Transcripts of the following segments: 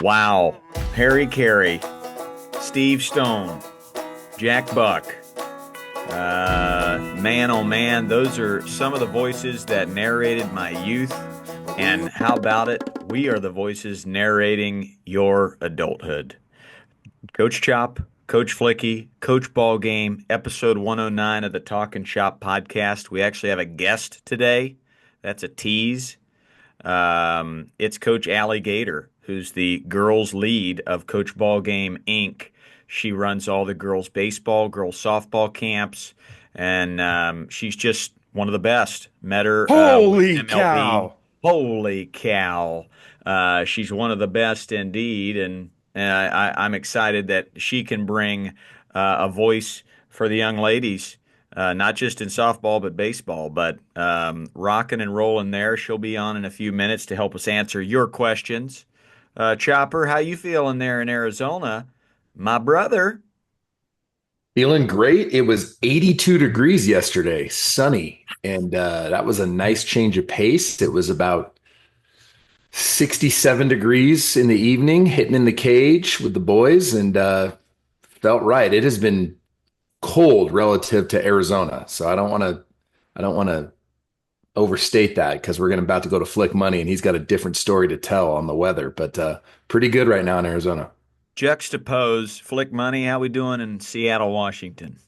Wow. Harry Carey, Steve Stone, Jack Buck. Man, oh man, those are some of the voices that narrated my youth. And how about it? We are the voices narrating your adulthood. Coach Chop, Coach Flikke, Coach Ballgame, episode 109 of the Talkin' Shop podcast. We actually have a guest today. That's a tease. It's Coach Allie Gator, who's the girls' lead of Coach Ballgame Inc. She runs all the girls' baseball, girls' softball camps, and she's just one of the best. Met her with Holy MLB. cow. Holy cow. She's one of the best indeed, and I'm excited that she can bring a voice for the young ladies, not just in softball but baseball. But rocking and rolling there. She'll be on in a few minutes to help us answer your questions. Chopper, how you feeling there in Arizona, my brother? Feeling great. It was 82 degrees yesterday, sunny, and that was a nice change of pace. It was about 67 degrees in the evening, hitting in the cage with the boys, and felt right. It has been cold relative to Arizona, so I don't want to overstate that because we're about to go to Flick Money, and he's got a different story to tell on the weather. But pretty good right now in Arizona. Juxtapose Flick Money. How we doing in Seattle, Washington?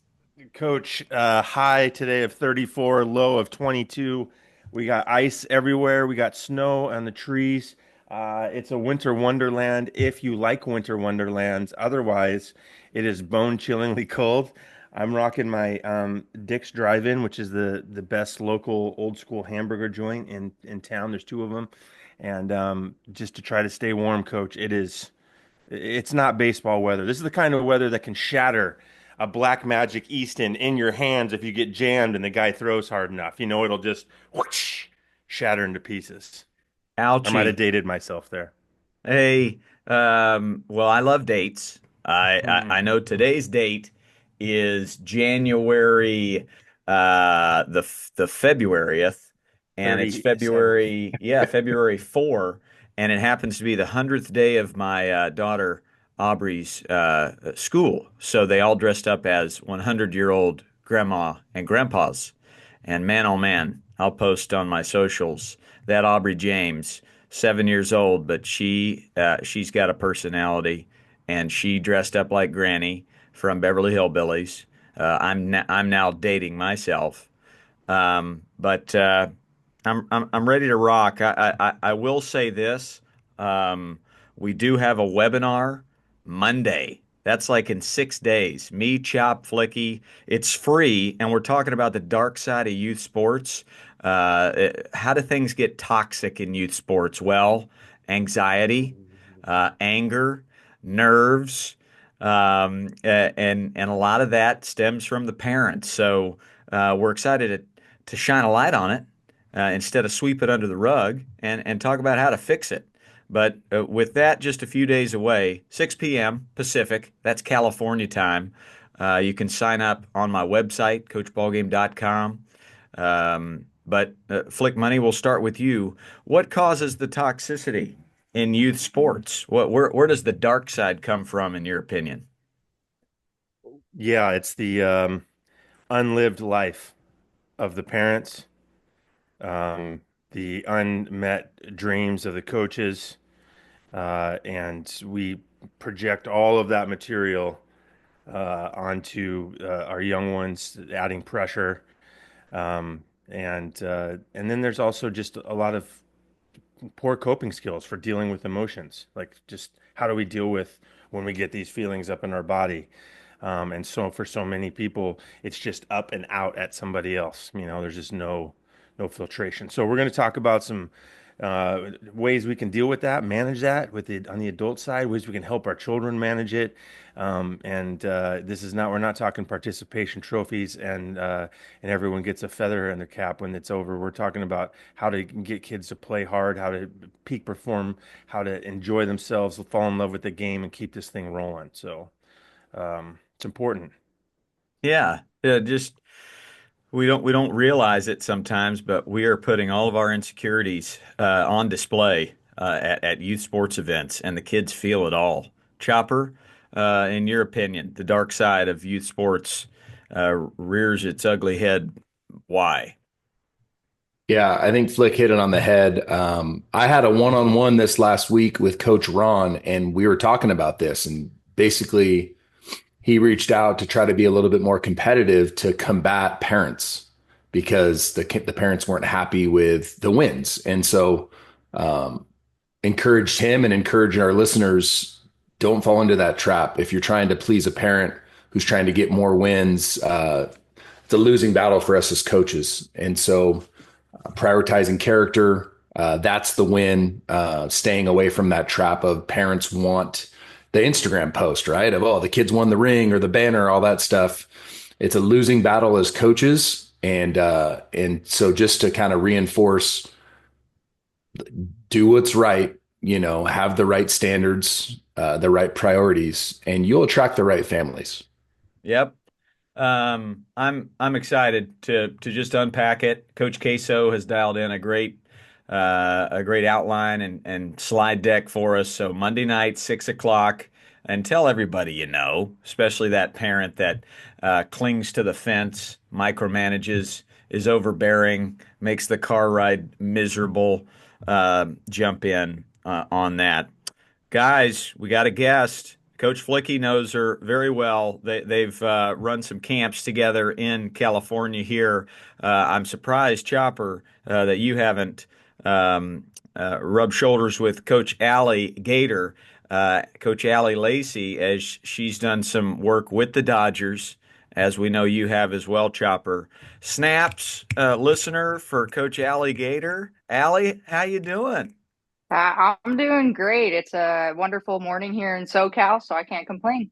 Coach, high today of 34, low of 22. We got ice everywhere. We got snow on the trees. It's a winter wonderland if you like winter wonderlands. Otherwise, it is bone-chillingly cold. I'm rocking my Dick's Drive-In, which is the best local old school hamburger joint in town. There's two of them, and just to try to stay warm, Coach. It's not baseball weather. This is the kind of weather that can shatter a Black Magic Easton in your hands if you get jammed and the guy throws hard enough. You know, it'll just whoosh, shatter into pieces. I might have Ouchie. dated myself there. Hey, well, I love dates. I know today's date is January the Februaryth, and it's 37th. February 4, and it happens to be the 100th day of my daughter Aubrey's school. So they all dressed up as 100-year-old grandma and grandpas. And man, oh man, I'll post on my socials that Aubrey James, 7 years old, but she's got a personality, and she dressed up like Granny from Beverly Hillbillies. I'm now dating myself, but I'm ready to rock. I will say this: we do have a webinar Monday. That's like in 6 days. Me, Chop, Flicky. It's free, and we're talking about the dark side of youth sports. How do things get toxic in youth sports? Well, anxiety, anger, nerves, and a lot of that stems from the parents. So we're excited to shine a light on it instead of sweep it under the rug and talk about how to fix it. But with that just a few days away, 6 p.m. Pacific, that's California time. You can sign up on my website, coachballgame.com. But Flick Money, we'll start with you. What causes the toxicity in youth sports? Where does the dark side come from, in your opinion? Yeah, it's the unlived life of the parents, the unmet dreams of the coaches, and we project all of that material onto our young ones, adding pressure. And then there's also just a lot of poor coping skills for dealing with emotions. Like, just how do we deal with when we get these feelings up in our body? And so for so many people, it's just up and out at somebody else. You know, there's just no filtration. So we're going to talk about some ways we can deal with that, manage that with the on the adult side, ways we can help our children manage it. And this is not, we're not talking participation trophies and everyone gets a feather in their cap when it's over. We're talking about how to get kids to play hard, how to peak perform, how to enjoy themselves, fall in love with the game, and keep this thing rolling. So it's important. Yeah, just we don't realize it sometimes, but we are putting all of our insecurities on display at youth sports events, and the kids feel it all. Chopper, in your opinion, the dark side of youth sports rears its ugly head. Why? Yeah, I think Flick hit it on the head. I had a one-on-one this last week with Coach Ron, and we were talking about this. And basically, he reached out to try to be a little bit more competitive to combat parents because the parents weren't happy with the wins. And so, encouraged him and encouraging our listeners, don't fall into that trap. If you're trying to please a parent who's trying to get more wins, it's a losing battle for us as coaches. And so, prioritizing character, that's the win. Staying away from that trap of parents want the Instagram post, right? Of, oh, the kids won the ring or the banner, all that stuff. It's a losing battle as coaches. And so just to kind of reinforce, do what's right, have the right standards, the right priorities, and you'll attract the right families. Yep. I'm excited to just unpack it. Coach Queso has dialed in a great outline and slide deck for us. So Monday night, 6 o'clock, and tell everybody especially that parent that clings to the fence, micromanages, is overbearing, makes the car ride miserable. Jump in on that. Guys, we got a guest. Coach Flikke knows her very well. They've run some camps together in California here. I'm surprised, Chopper, that you haven't rubbed shoulders with Coach Allie Gator, Coach Allie Lacey, as she's done some work with the Dodgers, as we know you have as well, Chopper. Snaps, listener for Coach Allie Gator. Allie, how you doing? I'm doing great. It's a wonderful morning here in SoCal, so I can't complain.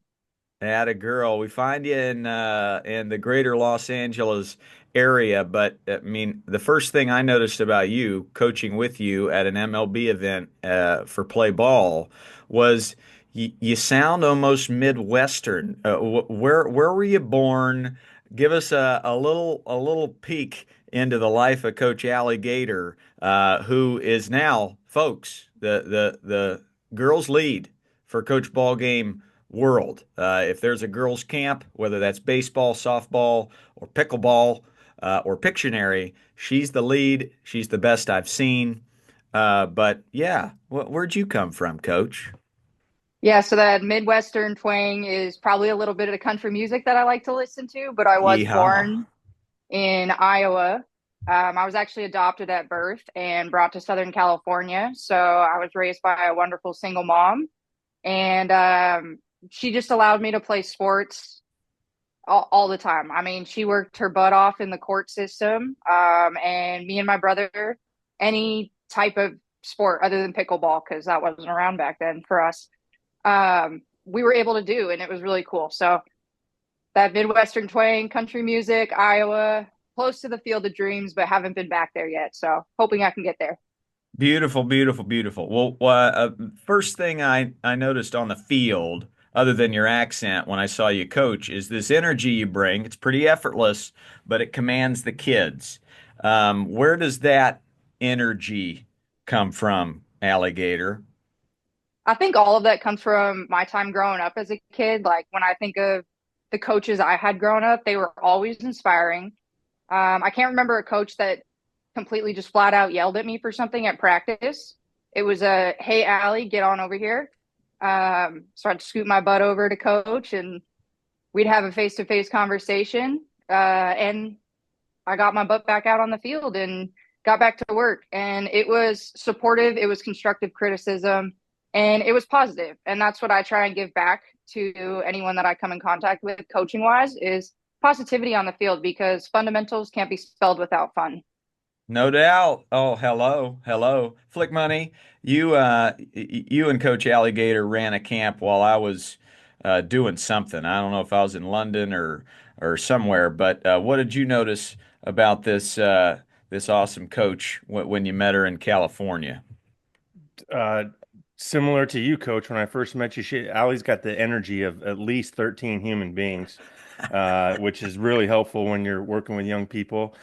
Atta girl. We find you in the greater Los Angeles area, but I mean, the first thing I noticed about you coaching with you at an MLB event for play ball was you sound almost Midwestern. Where were you born? Give us a little peek into the life of Coach Allie Gator, who is now, folks, the girls lead for Coach Ballgame world. If there's a girls' camp, whether that's baseball, softball, or pickleball, or Pictionary, she's the lead. She's the best I've seen. But yeah, where'd you come from, Coach? Yeah, so that Midwestern twang is probably a little bit of the country music that I like to listen to, but I was Yeehaw. born in Iowa. I was actually adopted at birth and brought to Southern California. So I was raised by a wonderful single mom, and she just allowed me to play sports all the time. I mean, she worked her butt off in the court system, and me and my brother, any type of sport other than pickleball, because that wasn't around back then for us, we were able to do, and it was really cool. So that Midwestern twang, country music, Iowa, close to the Field of Dreams, but haven't been back there yet. So hoping I can get there. Beautiful, beautiful, beautiful. Well, first thing I noticed on the field, other than your accent when I saw you coach, is this energy you bring. It's pretty effortless, but it commands the kids. Where does that energy come from, Alligator? I think all of that comes from my time growing up as a kid. Like when I think of the coaches I had growing up, they were always inspiring. I can't remember a coach that completely just flat out yelled at me for something at practice. It was a, hey, Allie, get on over here. So I'd scoot my butt over to coach and we'd have a face-to-face conversation. And I got my butt back out on the field and got back to work. And it was supportive. It was constructive criticism and it was positive. And that's what I try and give back to anyone that I come in contact with coaching wise is positivity on the field because fundamentals can't be spelled without fun. No doubt. Oh, hello, hello. Flick Money, you and Coach Alligator ran a camp while I was doing something. I don't know if I was in London or somewhere, but what did you notice about this awesome coach when you met her in California? Uh, Similar to you, Coach, when I first met you, Allie's got the energy of at least 13 human beings, which is really helpful when you're working with young people.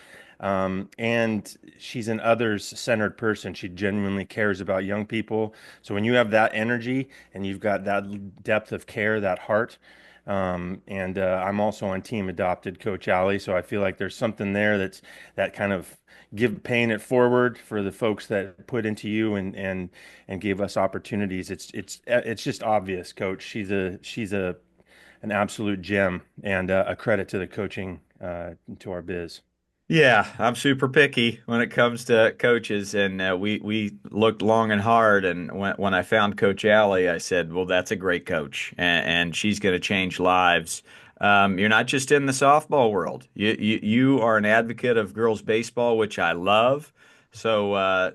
And she's an others-centered person. She genuinely cares about young people. So when you have that energy and you've got that depth of care, that heart, and I'm also on team adopted Coach Allie, so I feel like there's something there that kind of paying it forward for the folks that put into you and gave us opportunities. It's just obvious, Coach. She's an absolute gem and a credit to the coaching to our biz. Yeah, I'm super picky when it comes to coaches, and we looked long and hard. And when I found Coach Allie, I said, "Well, that's a great coach, and she's going to change lives." You're not just in the softball world. You are an advocate of girls baseball, which I love. So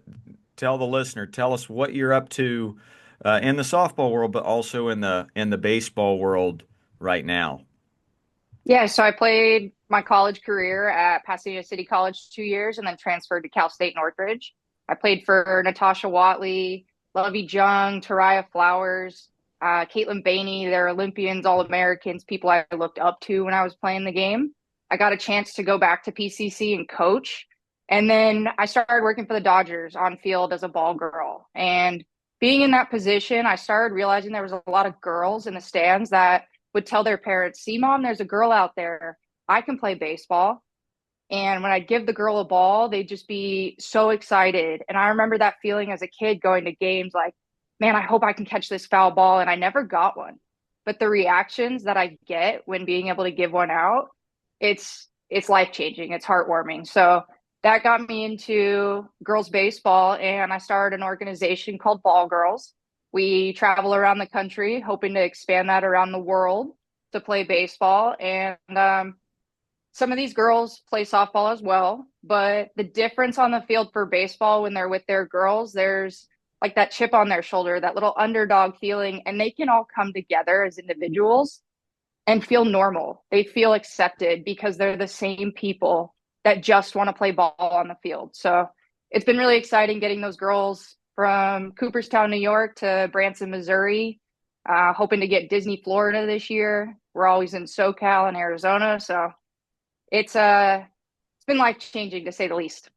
tell the listener, tell us what you're up to in the softball world, but also in the baseball world right now. Yeah, so I played my college career at Pasadena City College 2 years and then transferred to Cal State Northridge. I played for Natasha Watley, Lovey Jung, Taraya Flowers, Caitlin Bainey. They're Olympians, All-Americans, people I looked up to when I was playing the game. I got a chance to go back to PCC and coach. And then I started working for the Dodgers on field as a ball girl. And being in that position, I started realizing there was a lot of girls in the stands that would tell their parents, "See, mom, there's a girl out there. I can play baseball." And when I'd give the girl a ball, they'd just be so excited. And I remember that feeling as a kid going to games like, man, I hope I can catch this foul ball. And I never got one. But the reactions that I get when being able to give one out, it's life changing. It's heartwarming. So that got me into girls baseball, and I started an organization called Ball Girls. We travel around the country, hoping to expand that around the world to play baseball. And some of these girls play softball as well. But the difference on the field for baseball when they're with their girls, there's like that chip on their shoulder, that little underdog feeling, and they can all come together as individuals and feel normal. They feel accepted because they're the same people that just want to play ball on the field. So it's been really exciting getting those girls from Cooperstown, New York to Branson, Missouri, hoping to get Disney, Florida this year. We're always in SoCal and Arizona. So it's been life changing to say the least.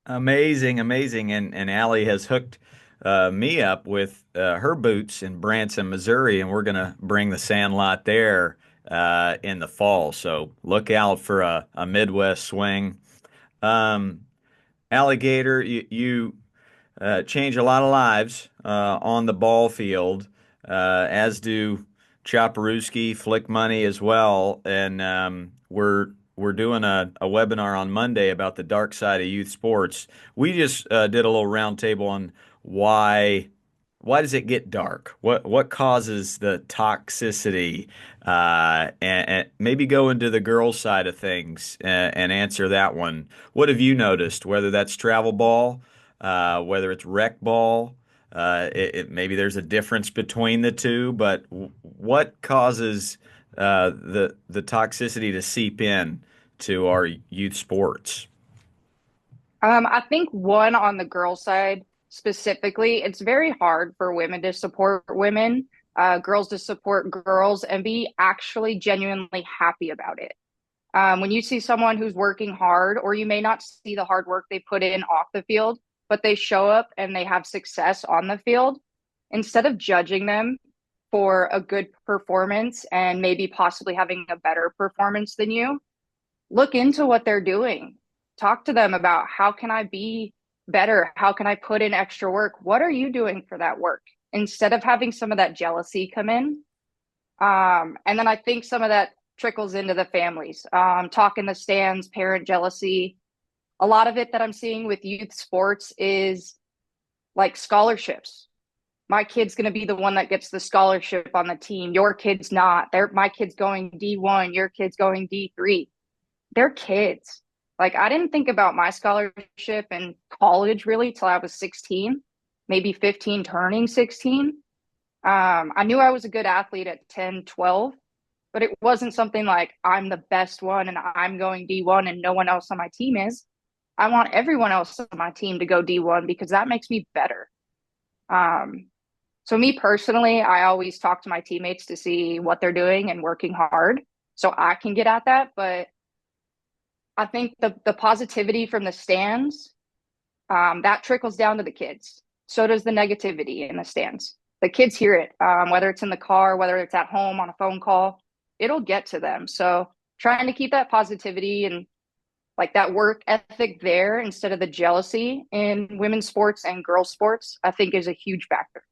Amazing, amazing. And Allie has hooked me up with her boots in Branson, Missouri, and we're going to bring the Sandlot there in the fall. So look out for a Midwest swing. Um, Alligator, you change a lot of lives on the ball field, as do Choparooski, Flick Money as well. And we're doing a webinar on Monday about the dark side of youth sports. We just did a little roundtable on why does it get dark? What causes the toxicity? And maybe go into the girls' side of things and answer that one. What have you noticed? Whether that's travel ball, whether it's rec ball, maybe there's a difference between the two. But what causes the toxicity to seep in to our youth sports? I think one on the girls' side specifically, it's very hard for women to support women, girls to support girls, and be actually genuinely happy about it. When you see someone who's working hard, or you may not see the hard work they put in off the field, but they show up and they have success on the field, instead of judging them for a good performance and maybe possibly having a better performance than you, look into what they're doing. Talk to them about, how can I be better? How can I put in extra work? What are you doing for that work? Instead of having some of that jealousy come in. And then I think some of that trickles into the families. Talk in the stands, parent jealousy. A lot of it that I'm seeing with youth sports is like scholarships. My kid's going to be the one that gets the scholarship on the team. Your kid's not. My kid's going D1. Your kid's going D3. They're kids. Like, I didn't think about my scholarship in college really till I was 16, maybe 15, turning 16. I knew I was a good athlete at 10, 12, but it wasn't something like I'm the best one and I'm going D1 and no one else on my team is. I want everyone else on my team to go D1 because that makes me better. So me personally, I always talk to my teammates to see what they're doing and working hard so I can get at that. But I think the positivity from the stands, that trickles down to the kids. So does the negativity in the stands. The kids hear it, whether it's in the car, whether it's at home on a phone call, it'll get to them. So trying to keep that positivity and like that work ethic there instead of the jealousy in women's sports and girls sports, I think is a huge factor.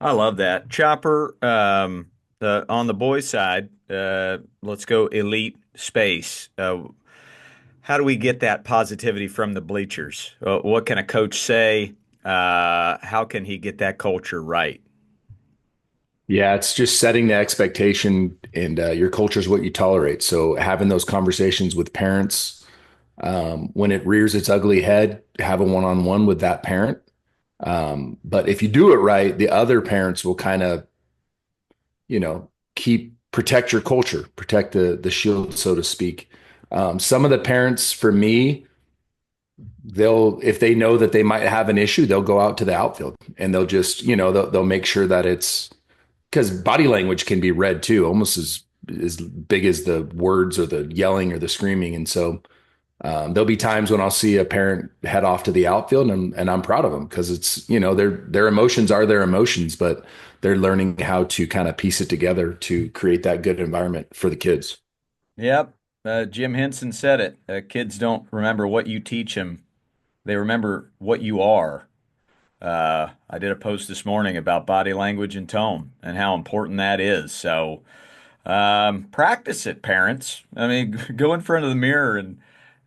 I love that. Chopper, on the boys' side, let's go elite space. How do we get that positivity from the bleachers? What can a coach say? How can he get that culture right? Yeah, it's just setting the expectation, and your culture is what you tolerate. So having those conversations with parents, when it rears its ugly head, have a one-on-one with that parent. But if you do it right, the other parents will kind of, keep protect your culture, protect the shield, so to speak. Some of the parents, for me, they'll if they know that they might have an issue, they'll go out to the outfield and they'll just, they'll make sure that it's because body language can be read too, almost as big as the words or the yelling or the screaming. And so there'll be times when I'll see a parent head off to the outfield, and I'm proud of them because it's, their emotions are their emotions, but they're learning how to kind of piece it together to create that good environment for the kids. Yep. Jim Henson said it. Kids don't remember what you teach them. They remember what you are. I did a post this morning about body language and tone and how important that is. So, practice it, parents. I mean, go in front of the mirror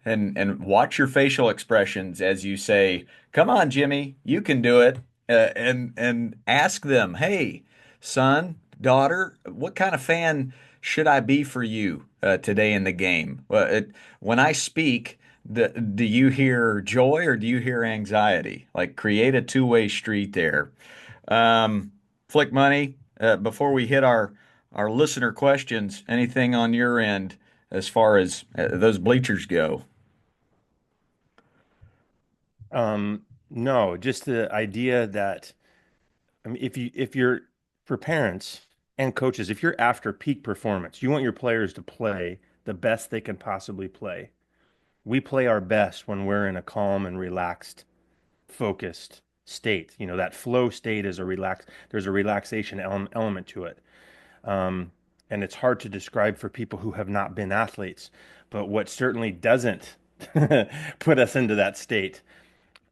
and watch your facial expressions as you say, "Come on, Jimmy, you can do it." And ask them, "Hey, son, daughter, what kind of fan should I be for you today in the game? When I speak, do you hear joy or do you hear anxiety? Like create a two-way street there." Flick Money, before we hit our listener questions, anything on your end as far as those bleachers go? No, just the idea that, I mean, if you're for parents and coaches, if you're after peak performance, you want your players to play the best they can possibly play. We play our best when we're in a calm and relaxed, focused state. That flow state is there's a relaxation element to it. Um, and it's hard to describe for people who have not been athletes. But what certainly doesn't put us into that state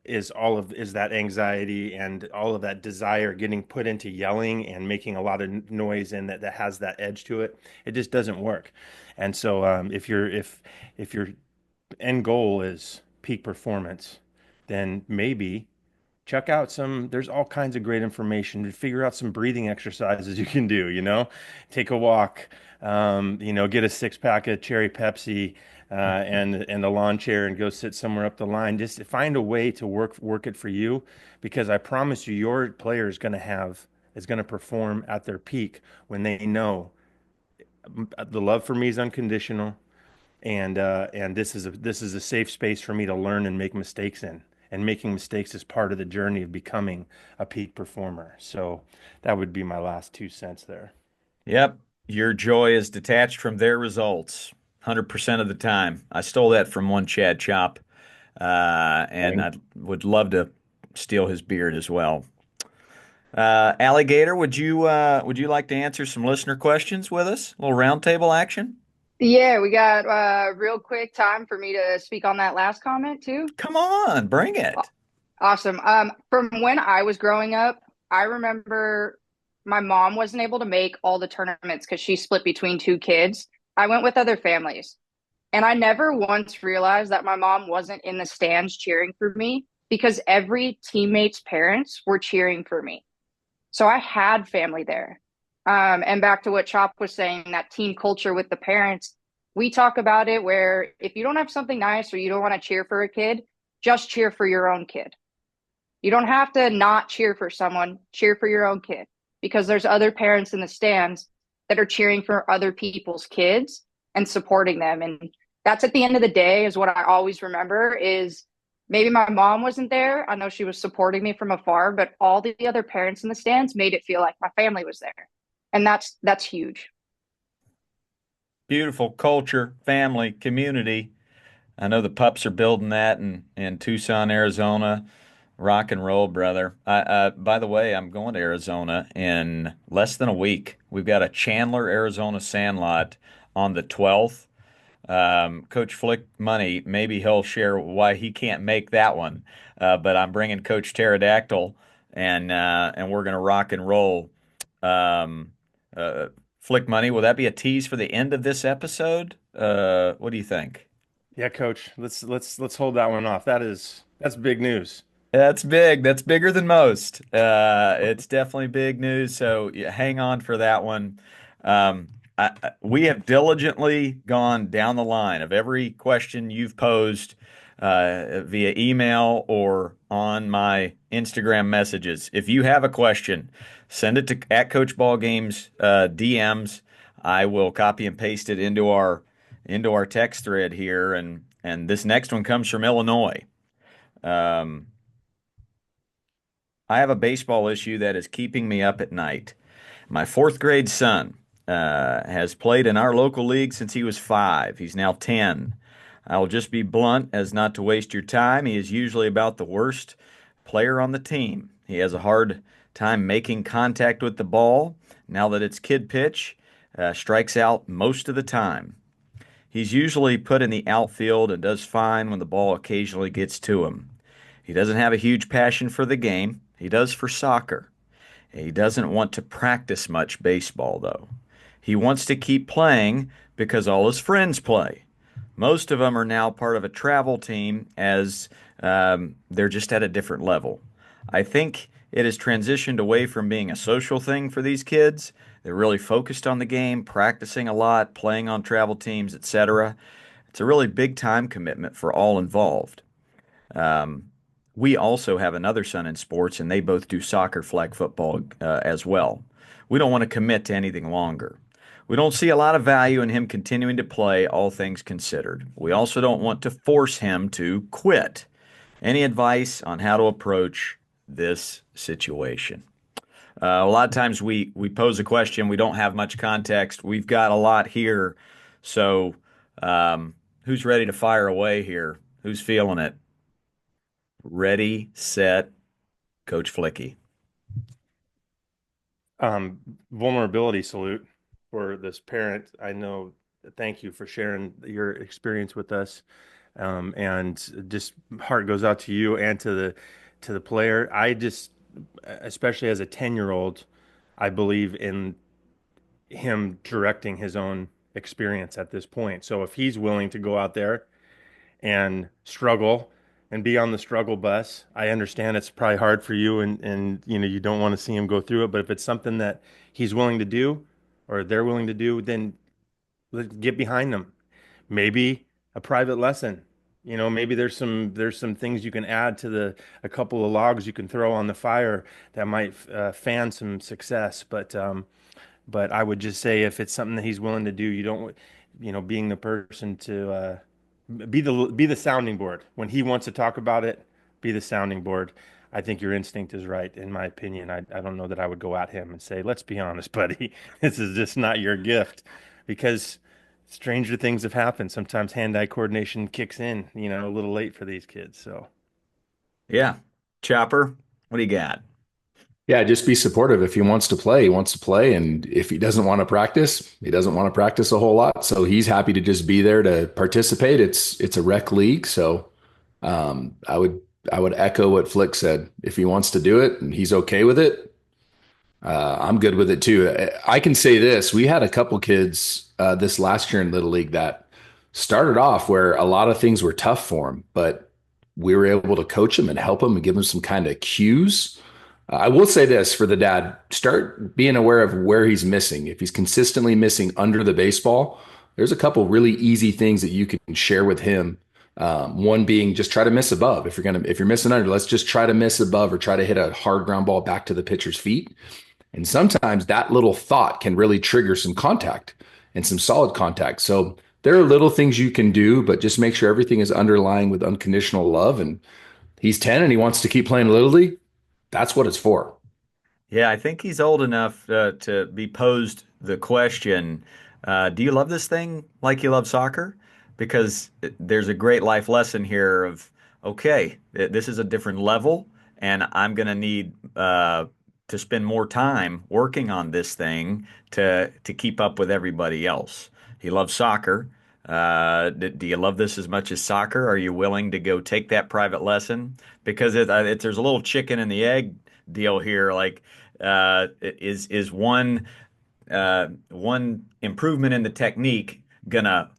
is that anxiety and all of that desire getting put into yelling and making a lot of noise, and that has that edge to it. It just doesn't work. And so if your end goal is peak performance, then maybe check out there's all kinds of great information to figure out some breathing exercises you can do, take a walk, get a six pack of cherry Pepsi, and a lawn chair and go sit somewhere up the line. Just find a way to work it for you, because I promise you, your player is going to perform at their peak when they know the love for me is unconditional, and this is a safe space for me to learn and make mistakes in. And making mistakes is part of the journey of becoming a peak performer. So that would be my last 2 cents there. Yep. Your joy is detached from their results 100% of the time. I stole that from one Chad Chop, and I would love to steal his beard as well. Alligator, would you like to answer some listener questions with us? A little roundtable action? Yeah, we got real quick time for me to speak on that last comment too. Come on, bring it. Awesome. From when I was growing up, I remember my mom wasn't able to make all the tournaments because she split between two kids. I went with other families. And I never once realized that my mom wasn't in the stands cheering for me because every teammate's parents were cheering for me. So I had family there. And back to what Chop was saying, that team culture with the parents, we talk about it where if you don't have something nice or you don't want to cheer for a kid, just cheer for your own kid. You don't have to not cheer for someone, cheer for your own kid, because there's other parents in the stands that are cheering for other people's kids and supporting them. And that's at the end of the day is what I always remember is maybe my mom wasn't there. I know she was supporting me from afar, but all the other parents in the stands made it feel like my family was there. And that's huge. Beautiful culture, family, community. I know the pups are building that in Tucson, Arizona. Rock and roll, brother. By the way, I'm going to Arizona in less than a week. We've got a Chandler, Arizona sandlot on the 12th. Coach Flick Money, maybe he'll share why he can't make that one. But I'm bringing Coach Pterodactyl, and we're gonna rock and roll. Um, uh, Flick Money, will that be a tease for the end of this episode? What do you think? Yeah, coach. Let's hold that one off. That's big news. That's big. That's bigger than most. It's definitely big news. So yeah, hang on for that one. We have diligently gone down the line of every question you've posed via email or on my Instagram messages. If you have a question, send it to at Coach Ballgame's DMs. I will copy and paste it into our text thread here, and this next one comes from Illinois. Um, I have a baseball issue that is keeping me up at night. My fourth grade son has played in our local league since he was 5. He's now 10. I'll just be blunt as not to waste your time. He is usually about the worst player on the team. He has a hard time making contact with the ball. Now that it's kid pitch, strikes out most of the time. He's usually put in the outfield and does fine when the ball occasionally gets to him. He doesn't have a huge passion for the game. He does for soccer. He doesn't want to practice much baseball, though. He wants to keep playing because all his friends play. Most of them are now part of a travel team as they're just at a different level. I think it has transitioned away from being a social thing for these kids. They're really focused on the game, practicing a lot, playing on travel teams, etc. It's a really big time commitment for all involved. Um, we also have another son in sports, and they both do soccer, flag football as well. We don't want to commit to anything longer. We don't see a lot of value in him continuing to play, all things considered. We also don't want to force him to quit. Any advice on how to approach this situation? A lot of times we pose a question, we don't have much context. We've got a lot here, so who's ready to fire away here? Who's feeling it? Ready, set, Coach Flikke. Vulnerability salute for this parent. I know. Thank you for sharing your experience with us. And just heart goes out to you and to the player. I just, especially as a 10-year-old, I believe in him directing his own experience at this point. So if he's willing to go out there and struggle and be on the struggle bus, I understand it's probably hard for you and you know you don't want to see him go through it, but if it's something that he's willing to do or they're willing to do, then let's get behind them. Maybe a private lesson. You know, maybe there's some things you can add to the a couple of logs you can throw on the fire that might fan some success. But I would just say if it's something that he's willing to do, you don't, you know, being the person to be the sounding board when he wants to talk about it. Be the sounding board. I think your instinct is right, in my opinion. I don't know that I would go at him and say, "Let's be honest, buddy. This is just not your gift," because stranger things have happened. Sometimes hand-eye coordination kicks in, you know, a little late for these kids. So Yeah. Chopper, what do you got? Yeah, just be supportive. If he wants to play, he wants to play. And if he doesn't want to practice, he doesn't want to practice a whole lot. So he's happy to just be there to participate. It's a rec league. So I would echo what Flick said. If he wants to do it and he's okay with it, I'm good with it too. I can say this. We had a couple kids this last year in Little League that started off where a lot of things were tough for him, but we were able to coach him and help him and give him some kind of cues. I will say this for the dad, start being aware of where he's missing. If he's consistently missing under the baseball, there's a couple really easy things that you can share with him. One being just try to miss above. If you're missing under, let's just try to miss above or try to hit a hard ground ball back to the pitcher's feet. And sometimes that little thought can really trigger some contact and some solid contact. So there are little things you can do, but just make sure everything is underlying with unconditional love. And he's 10 and he wants to keep playing Little League. That's what it's for. Yeah, I think he's old enough to be posed the question, do you love this thing like you love soccer? because there's a great life lesson here of, okay, this is a different level, and I'm going to need to spend more time working on this thing to keep up with everybody else. He loves soccer. Do you love this as much as soccer? Are you willing to go take that private lesson? Because there's a little chicken and the egg deal here. Like, is one improvement in the technique gonna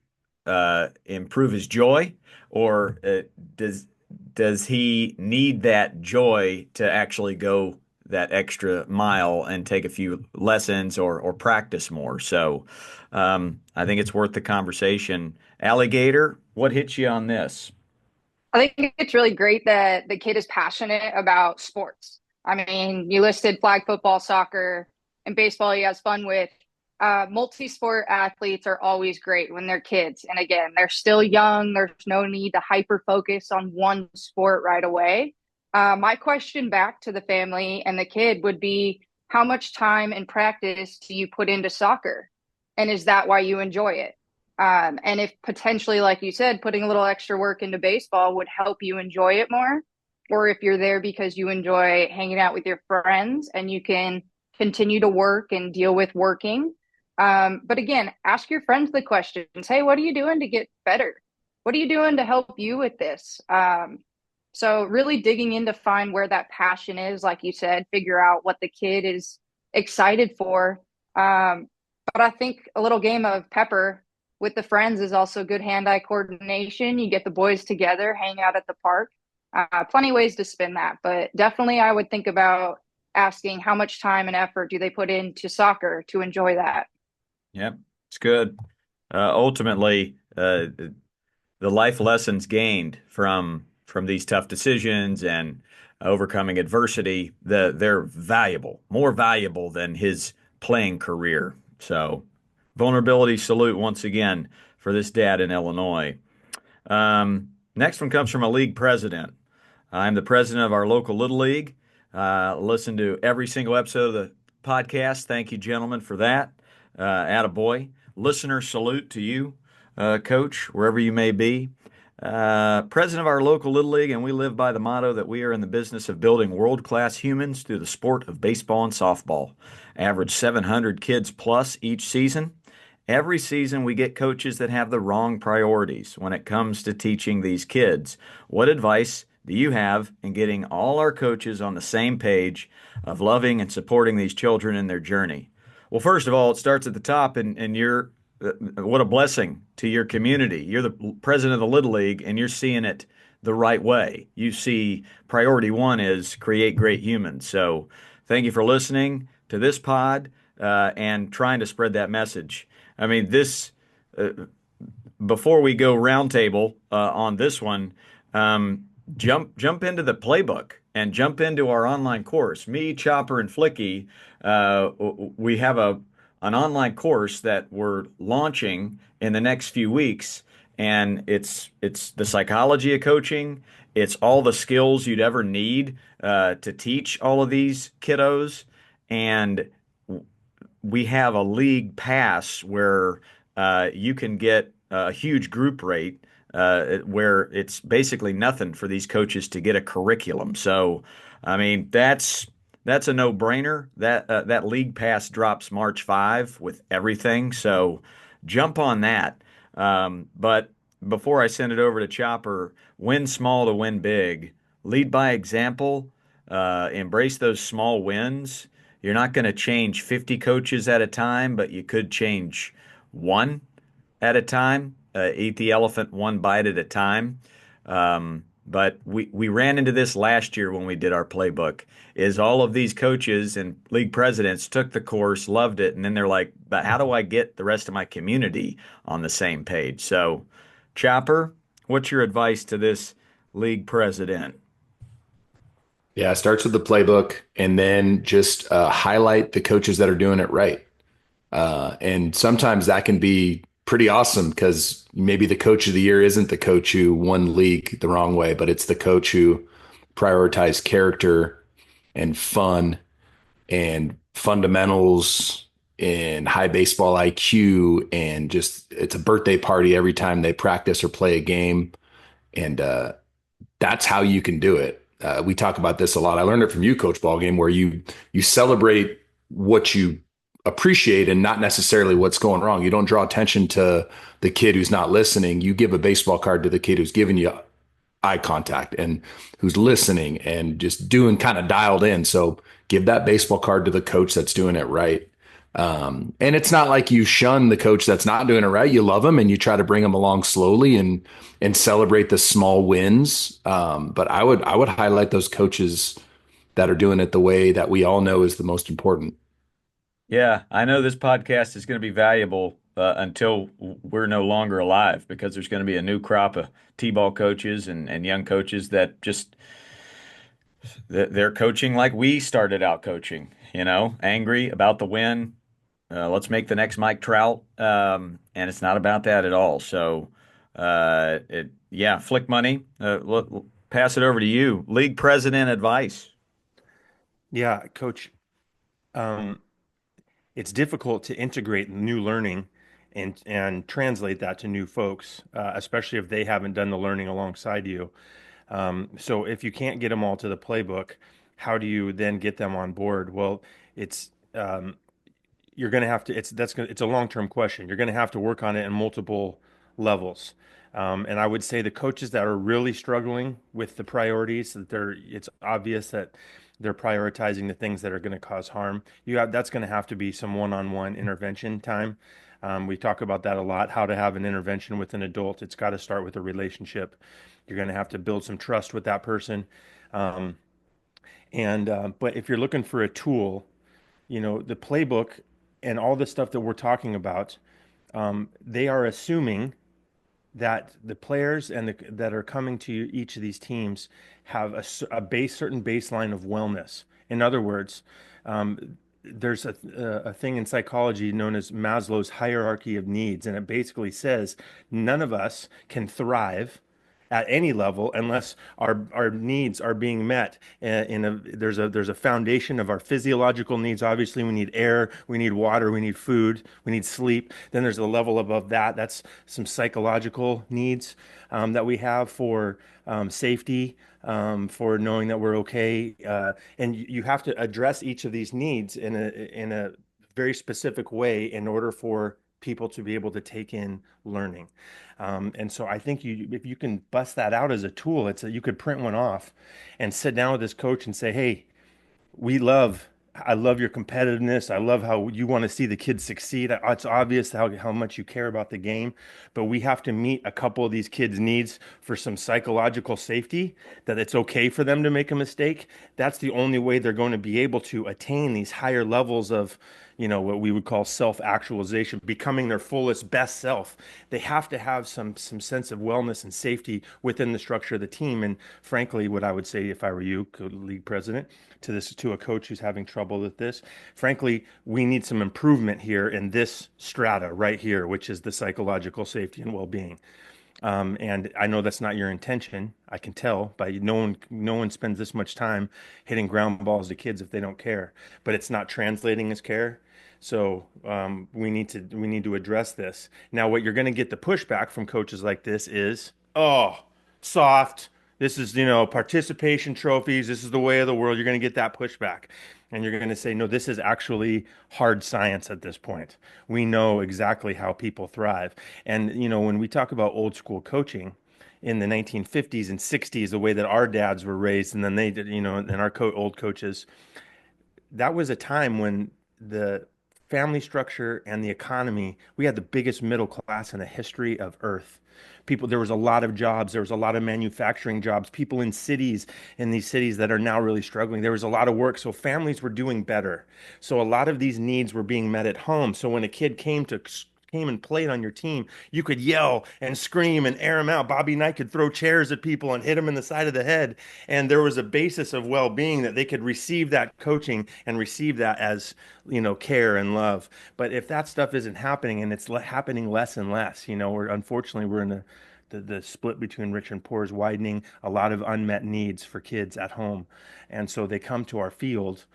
improve his joy, or does does he need that joy to actually go that extra mile and take a few lessons or practice more? So I think it's worth the conversation. Alligator, what hits you on this? I think it's really great that the kid is passionate about sports. I mean, you listed flag football, soccer, and baseball he has fun with. Multi-sport athletes are always great when they're kids. And again, they're still young. There's no need to hyper focus on one sport right away. My question back to the family and the kid would be, how much time and practice do you put into soccer? And is that why you enjoy it? And if potentially, like you said, putting a little extra work into baseball would help you enjoy it more, or if you're there because you enjoy hanging out with your friends and you can continue to work and deal with working. But again, ask your friends the questions. Hey, what are you doing to get better? What are you doing to help you with this? So really digging in to find where that passion is, like you said, figure out what the kid is excited for. But I think a little game of Pepper with the friends is also good hand-eye coordination. You get the boys together, hang out at the park. Plenty of ways to spin that, but definitely I would think about asking how much time and effort do they put into soccer to enjoy that. Yep, it's good. Ultimately, the life lessons gained from these tough decisions and overcoming adversity, they're valuable, more valuable than his playing career. So, vulnerability salute once again for this dad in Illinois. Next one comes from a league president. I'm the president of our local Little League. Listen to every single episode of the podcast. Thank you, gentlemen, for that. Attaboy. Listener salute to you, Coach, wherever you may be. President of our local Little League, and we live by the motto that we are in the business of building world-class humans through the sport of baseball and softball. Average 700 kids plus each season. Every season, we get coaches that have the wrong priorities when it comes to teaching these kids. What advice do you have in getting all our coaches on the same page of loving and supporting these children in their journey? Well, first of all, it starts at the top, and you're what a blessing to your community. You're the president of the Little League, and you're seeing it the right way. You see, priority one is create great humans. So, thank you for listening to this pod and trying to spread that message. I mean, this before we go roundtable on this one, jump into the playbook and jump into our online course. Me, Chopper, and Flikke, we have an online course that we're launching in the next few weeks, and it's the psychology of coaching. It's all the skills you'd ever need to teach all of these kiddos, and we have a league pass where you can get a huge group rate where it's basically nothing for these coaches to get a curriculum. So, I mean, that's a no-brainer. That league pass drops March 5 with everything. So jump on that. But before I send it over to Chopper, win small to win big. Lead by example. Embrace those small wins. You're not going to change 50 coaches at a time, but you could change one at a time. Eat the elephant one bite at a time. But we ran into this last year when we did our playbook, is all of these coaches and league presidents took the course, loved it, and then they're like, but how do I get the rest of my community on the same page? So, Chopper, what's your advice to this league president? Yeah, it starts with the playbook and then just highlight the coaches that are doing it right. And sometimes that can be pretty awesome because maybe the coach of the year isn't the coach who won league the wrong way, but it's the coach who prioritized character and fun and fundamentals and high baseball IQ, and just it's a birthday party every time they practice or play a game. And that's how you can do it. We talk about this a lot. I learned it from you, Coach Ballgame, where you celebrate what you appreciate and not necessarily what's going wrong. You don't draw attention to the kid who's not listening. You give a baseball card to the kid who's giving you eye contact and who's listening and just doing kind of dialed in. So give that baseball card to the coach that's doing it right. And it's not like you shun the coach that's not doing it right. You love him and you try to bring him along slowly and celebrate the small wins. But I would highlight those coaches that are doing it the way that we all know is the most important. Yeah, I know this podcast is going to be valuable until we're no longer alive because there's going to be a new crop of T-ball coaches and young coaches that just they're coaching like we started out coaching, angry about the win. Let's make the next Mike Trout. And it's not about that at all. So, yeah, Flick money. Pass it over to you. League president advice. Yeah, Coach. Um, it's difficult to integrate new learning and translate that to new folks, especially if they haven't done the learning alongside you. So if you can't get them all to the playbook, how do you then get them on board? Well, it's you're going to have to. It's a long-term question. You're going to have to work on it in multiple levels. And I would say the coaches that are really struggling with the priorities, it's obvious that they're prioritizing the things that are going to cause harm. That's going to have to be some one-on-one intervention time. We talk about that a lot, how to have an intervention with an adult. It's got to start with a relationship. You're going to have to build some trust with that person. Um, but if you're looking for a tool, the playbook and all the stuff that we're talking about, they are assuming that the players that are coming to each of these teams have a certain baseline of wellness. In other words, there's a thing in psychology known as Maslow's hierarchy of needs, and it basically says none of us can thrive at any level unless our needs are being met. There's a foundation of our physiological needs. Obviously, we need air, we need water, we need food, we need sleep. Then there's a level above that. That's some psychological needs that we have for safety, for knowing that we're okay. And you have to address each of these needs in a very specific way in order for people to be able to take in learning. And so I think if you can bust that out as a tool, you could print one off and sit down with this coach and say, hey, I love your competitiveness. I love how you want to see the kids succeed. It's obvious how much you care about the game, but we have to meet a couple of these kids' needs for some psychological safety, that it's okay for them to make a mistake. That's the only way they're going to be able to attain these higher levels of, what we would call self-actualization, becoming their fullest, best self. They have to have some sense of wellness and safety within the structure of the team. And frankly, what I would say if I were you, league president, to a coach who's having trouble with this, frankly, we need some improvement here in this strata right here, which is the psychological safety and well-being. And I know that's not your intention. I can tell, but no one spends this much time hitting ground balls to kids if they don't care. But it's not translating as care. So we need to address this. Now, what you're going to get the pushback from coaches like this is, oh, soft. This is, participation trophies. This is the way of the world. You're going to get that pushback. And you're going to say, no, this is actually hard science at this point. We know exactly how people thrive. And, when we talk about old school coaching in the 1950s and 60s, the way that our dads were raised, and then they did, and our old coaches, that was a time when the family structure and the economy, we had the biggest middle class in the history of Earth. There was a lot of jobs, there was a lot of manufacturing jobs, people in these cities that are now really struggling. There was a lot of work, so families were doing better. So a lot of these needs were being met at home. So when a kid came and played on your team, you could yell and scream and air him out. Bobby Knight could throw chairs at people and hit him in the side of the head. And there was a basis of well-being that they could receive that coaching and receive that as, care and love. But if that stuff isn't happening, and it's happening less and less, unfortunately we're in the split between rich and poor is widening, a lot of unmet needs for kids at home. And so they come to our field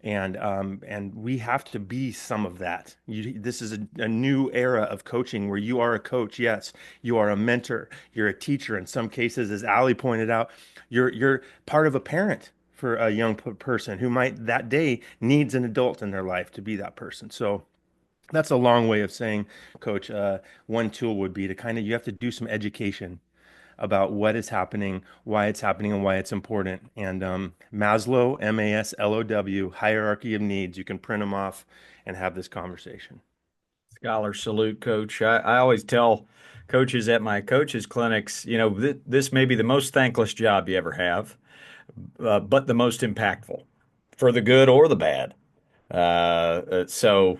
And we have to be some of that. This is a new era of coaching where you are a coach. Yes, you are a mentor. You're a teacher. In some cases, as Allie pointed out, you're part of a parent for a young person who might that day needs an adult in their life to be that person. So that's a long way of saying, Coach, one tool would be to kind of, you have to do some education about what is happening, and why it's important. And Maslow, Maslow, hierarchy of needs, you can print them off and have this conversation. Scholar salute, Coach. I always tell coaches at my coaches clinics, this may be the most thankless job you ever have, but the most impactful for the good or the bad. So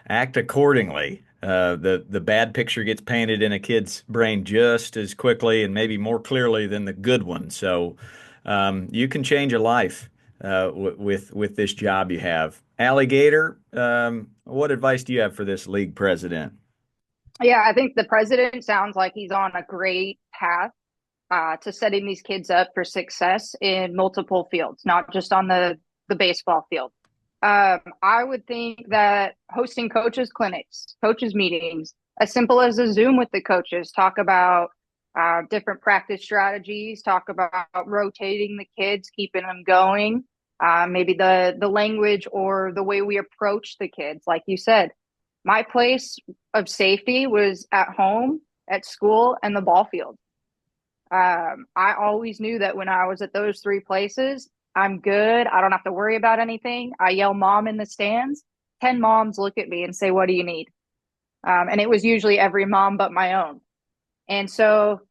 act accordingly. The bad picture gets painted in a kid's brain just as quickly and maybe more clearly than the good one. So you can change a life with this job you have. Allie Gator, what advice do you have for this league president? Yeah, I think the president sounds like he's on a great path to setting these kids up for success in multiple fields, not just on the baseball field. I would think that hosting coaches clinics, coaches meetings, as simple as a Zoom with the coaches, talk about different practice strategies, talk about rotating the kids, keeping them going, maybe the language or the way we approach the kids. Like you said, my place of safety was at home, at school, and the ball field. I always knew that when I was at those three places, I'm good. I don't have to worry about anything. I yell mom in the stands. 10 moms look at me and say, what do you need? And it was usually every mom but my own. And so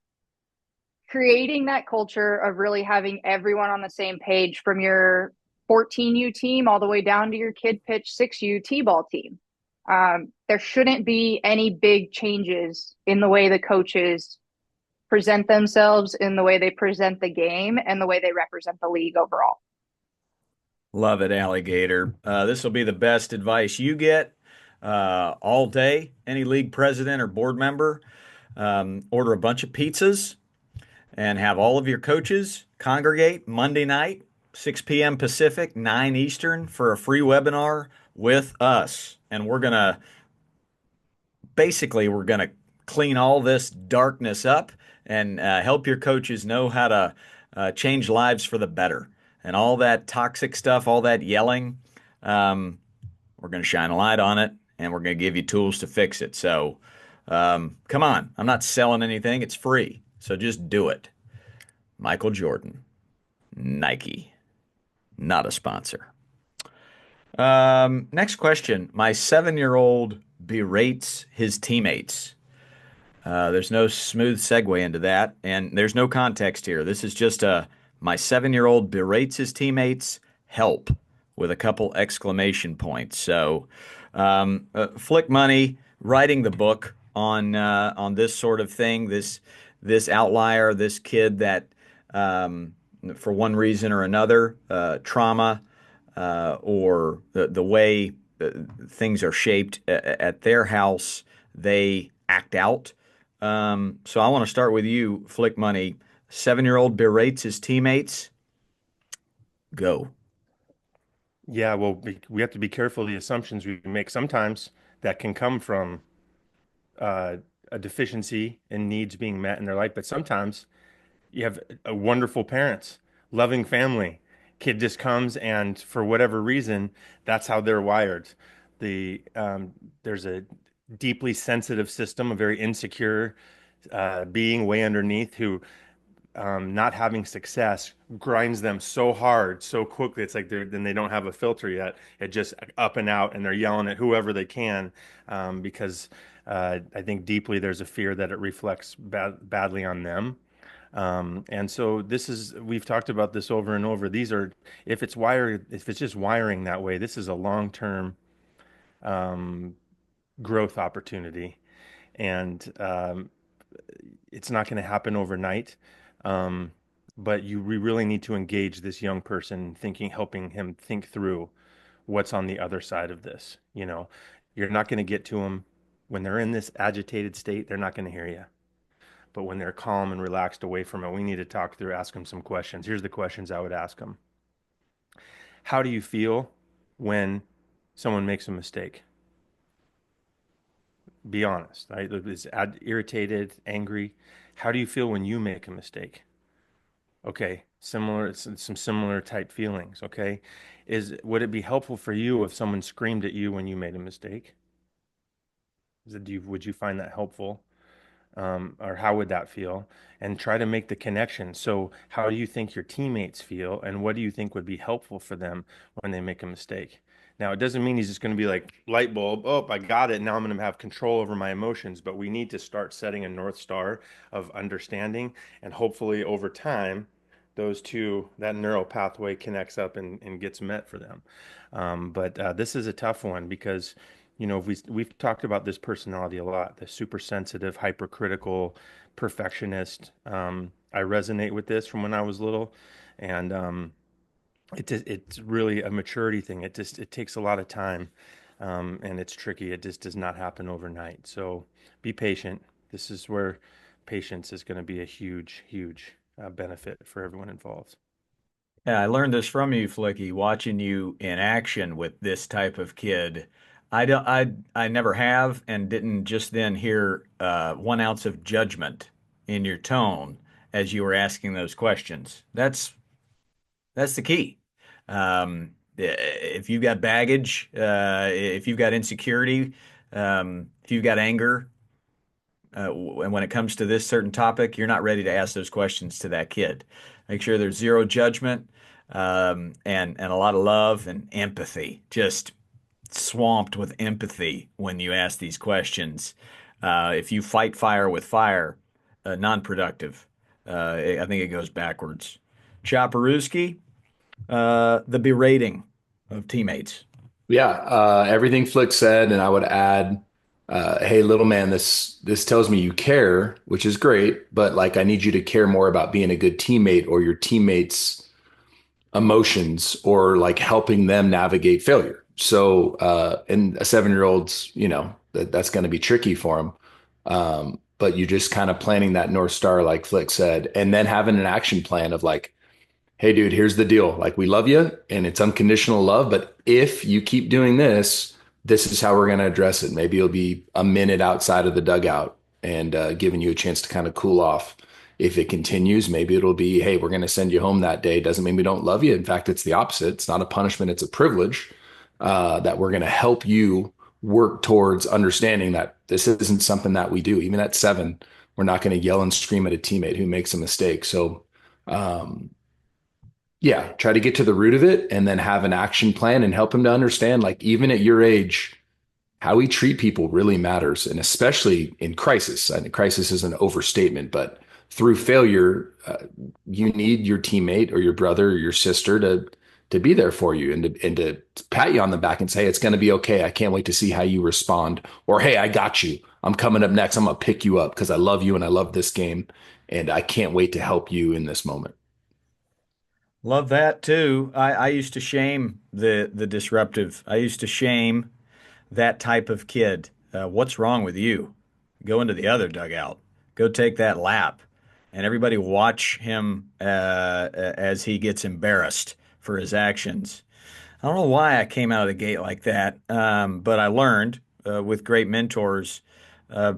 creating that culture of really having everyone on the same page from your 14U team all the way down to your kid pitch 6U T-ball team. There shouldn't be any big changes in the way the coaches present themselves, in the way they present the game, and the way they represent the league overall. Love it, Allie Gator. This will be the best advice you get all day. Any league president or board member, order a bunch of pizzas and have all of your coaches congregate Monday night, 6 p.m. Pacific, 9 Eastern, for a free webinar with us. And we're going to clean all this darkness up and help your coaches know how to change lives for the better. And all that toxic stuff, all that yelling, we're going to shine a light on it, and we're going to give you tools to fix it. So come on. I'm not selling anything. It's free. So just do it. Michael Jordan, Nike, not a sponsor. Next question. My 7-year-old berates his teammates. There's no smooth segue into that, and there's no context here. This is just my 7-year-old berates his teammates, help, with a couple exclamation points. So, Flick Money writing the book on this sort of thing, this outlier, this kid that for one reason or another, trauma or the way things are shaped at their house, they act out. So I want to start with you, Flick Money. 7-year-old berates his teammates. Go. Yeah, well, we have to be careful of the assumptions we make. Sometimes that can come from a deficiency in needs being met in their life, but sometimes you have a wonderful parents, loving family. Kid just comes and for whatever reason, that's how they're wired. There's a deeply sensitive system, a very insecure being way underneath who not having success grinds them so hard, so quickly. It's like then they don't have a filter yet. It just up and out, and they're yelling at whoever they can because I think deeply there's a fear that it reflects badly on them. And so we've talked about this over and over. If it's just wiring that way, this is a long-term growth opportunity. And it's not going to happen overnight. But we really need to engage this young person helping him think through what's on the other side of this. You're not going to get to them when they're in this agitated state. They're not going to hear you. But when they're calm and relaxed away from it, we need to talk through, ask them some questions. Here's the questions I would ask them. How do you feel when someone makes a mistake? Be honest, right? Is irritated, angry? How do you feel when you make a mistake? Okay, similar, some similar type feelings. Okay, would it be helpful for you if someone screamed at you when you made a mistake? Would you find that helpful? Or how would that feel? And try to make the connection. So, how do you think your teammates feel, and what do you think would be helpful for them when they make a mistake? Now, it doesn't mean he's just going to be like light bulb. Oh, I got it. Now I'm going to have control over my emotions. But we need to start setting a North Star of understanding, and hopefully over time, that neural pathway connects up and gets met for them. But this is a tough one because we've talked about this personality a lot, the super sensitive, hypercritical, perfectionist. I resonate with this from when I was little, and it's really a maturity thing. It takes a lot of time, and it's tricky. It just does not happen overnight. So be patient. This is where patience is going to be a huge, huge benefit for everyone involved. Yeah, I learned this from you, Flikke, watching you in action with this type of kid. I never have and didn't just then hear 1 ounce of judgment in your tone as you were asking those questions. That's the key. If you've got baggage, if you've got insecurity, if you've got anger, and when it comes to this certain topic, you're not ready to ask those questions to that kid. Make sure there's zero judgment, and a lot of love and empathy. Just swamped with empathy when you ask these questions. If you fight fire with fire, non-productive. I think it goes backwards. Chaparooski, the berating of teammates. Yeah, everything Flick said, and I would add, hey, little man, this tells me you care, which is great, but like I need you to care more about being a good teammate or your teammates' emotions or like helping them navigate failure. So, and a 7-year-old's, that's going to be tricky for him. But you just kind of planting that North Star, like Flick said, and then having an action plan of like, hey, dude, here's the deal. Like, we love you and it's unconditional love. But if you keep doing this, this is how we're going to address it. Maybe it'll be a minute outside of the dugout and giving you a chance to kind of cool off. If it continues, maybe it'll be, hey, we're going to send you home that day. Doesn't mean we don't love you. In fact, it's the opposite. It's not a punishment, it's a privilege that we're going to help you work towards understanding that this isn't something that we do. Even at 7, we're not going to yell and scream at a teammate who makes a mistake. So, yeah, try to get to the root of it and then have an action plan and help him to understand, like, even at your age, how we treat people really matters. And especially in crisis. And crisis is an overstatement, but through failure, you need your teammate or your brother or your sister to be there for you and to pat you on the back and say, it's going to be okay. I can't wait to see how you respond. Or, hey, I got you. I'm coming up next. I'm going to pick you up because I love you and I love this game. And I can't wait to help you in this moment. Love that too. I used to shame the disruptive. I used to shame that type of kid. What's wrong with you? Go into the other dugout. Go take that lap. And everybody watch him as he gets embarrassed for his actions. I don't know why I came out of the gate like that, but I learned with great mentors. Uh,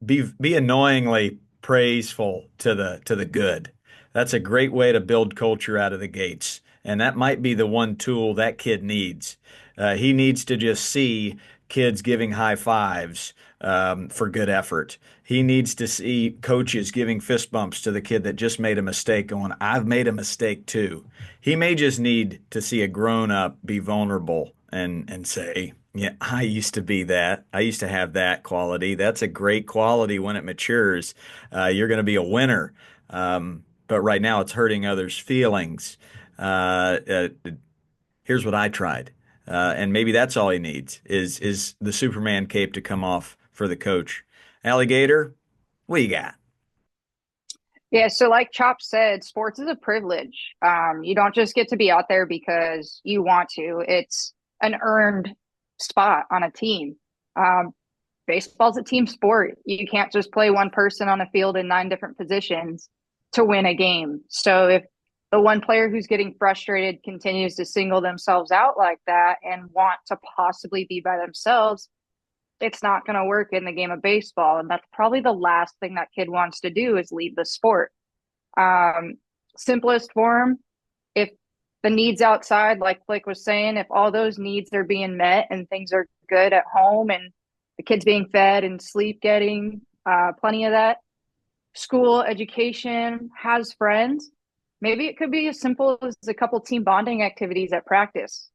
be annoyingly praiseful to the good. That's a great way to build culture out of the gates. And that might be the one tool that kid needs. He needs to just see kids giving high fives for good effort. He needs to see coaches giving fist bumps to the kid that just made a mistake, going, I've made a mistake too. He may just need to see a grown up be vulnerable and say, yeah, I used to be that. I used to have that quality. That's a great quality when it matures. You're going to be a winner. But right now it's hurting others' feelings. Here's what I tried. And maybe that's all he needs is the Superman cape to come off for the coach. Allie Gator, what you got? Yeah, so like Chop said, sports is a privilege. You don't just get to be out there because you want to. It's an earned spot on a team. Um, Baseball's a team sport. You can't just play one person on the field in 9 different positions to win a game. So if the one player who's getting frustrated continues to single themselves out like that and want to possibly be by themselves, it's not going to work in the game of baseball. And that's probably the last thing that kid wants to do is leave the sport. Um, Simplest form, if the needs outside, like Flick was saying, if all those needs are being met and things are good at home and the kids being fed and sleep getting plenty of that, school, education, has friends, maybe it could be as simple as a couple team bonding activities at practice.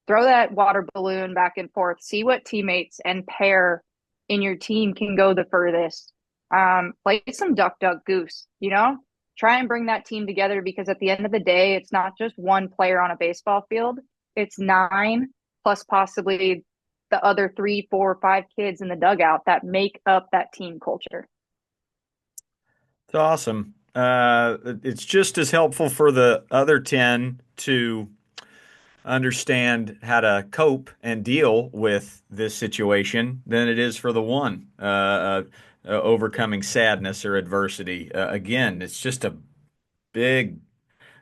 Throw that water balloon back and forth, see what teammates and pair in your team can go the furthest. Play some duck, duck, goose, try and bring that team together, because at the end of the day, it's not just one player on a baseball field. It's 9 plus possibly the other 3, 4, 5 kids in the dugout that make up that team culture. It's awesome. It's just as helpful for the other 10 to understand how to cope and deal with this situation than it is for the one overcoming sadness or adversity. Again, it's just a big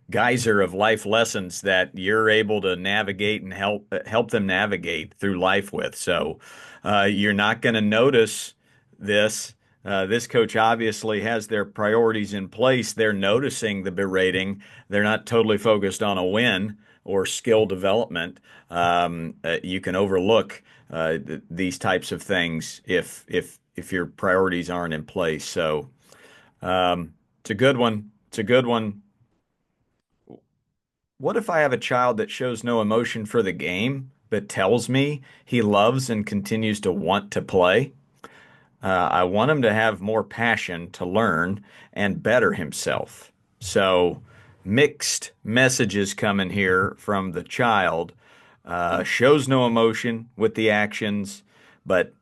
geyser of life lessons that you're able to navigate and help them navigate through life with. So you're not going to notice this. This coach obviously has their priorities in place. They're noticing the berating. They're not totally focused on a win or skill development. You can overlook these types of things if your priorities aren't in place. So it's a good one. It's a good one. What if I have a child that shows no emotion for the game, but tells me he loves and continues to want to play? I want him to have more passion to learn and better himself. So, mixed messages coming here from the child. Shows no emotion with the actions, but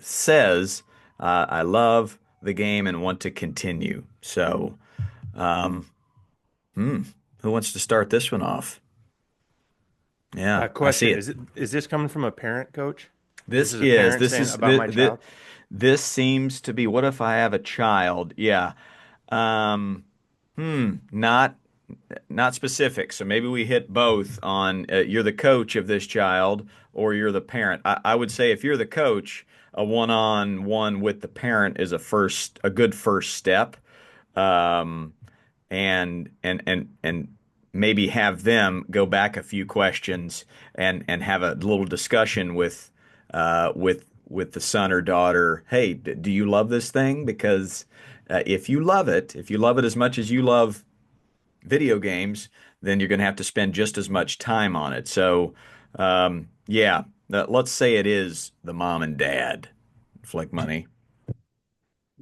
says, I love the game and want to continue. So, um, who wants to start this one off? Yeah, I see Question: it. Is this coming from a parent, Coach? This Is a is parent this saying is about my this, child? this seems to be, what if I have a child? Yeah. Um, not specific. So maybe we hit both on you're the coach of this child or you're the parent. I would say if you're the coach, a one-on-one with the parent is a good first step. Um, and maybe have them go back a few questions and have a little discussion with the son or daughter. Hey, do you love this thing? Because if you love it as much as you love video games, then you're going to have to spend just as much time on it. So, yeah, let's say it is the mom and dad. Flick money.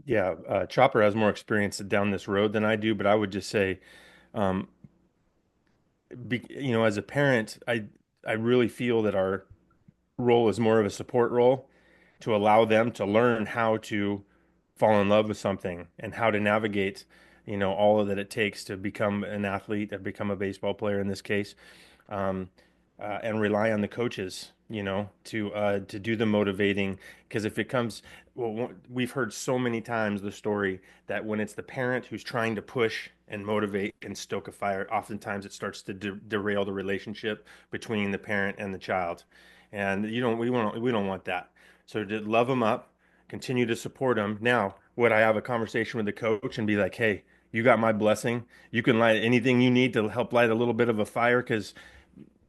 Yeah, Chopper has more experience down this road than I do, but I would just say, um, as a parent, I really feel that our role is more of a support role to allow them to learn how to fall in love with something and how to navigate, all of that it takes to become an athlete, to become a baseball player in this case, um, and rely on the coaches, to do the motivating. Because if it comes, well, we've heard so many times the story that when it's the parent who's trying to push and motivate and stoke a fire, oftentimes it starts to derail the relationship between the parent and the child, and we don't want that. So to love them up, continue to support them. Now, would I have a conversation with the coach and be like, hey, you got my blessing. You can light anything you need to help light a little bit of a fire, because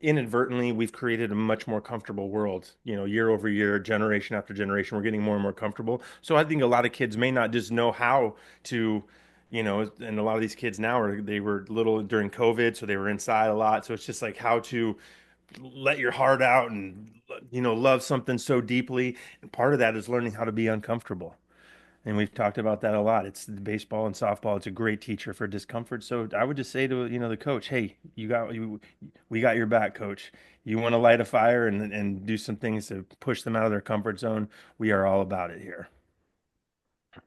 inadvertently we've created a much more comfortable world, year over year, generation after generation. We're getting more and more comfortable. So I think a lot of kids may not just know how to, and a lot of these kids now they were little during COVID, so they were inside a lot. So it's just like how to let your heart out and, love something so deeply. And part of that is learning how to be uncomfortable. And we've talked about that a lot. It's baseball and softball. It's a great teacher for discomfort. So I would just say to, the coach, hey, we got your back, coach. You want to light a fire and do some things to push them out of their comfort zone. We are all about it here.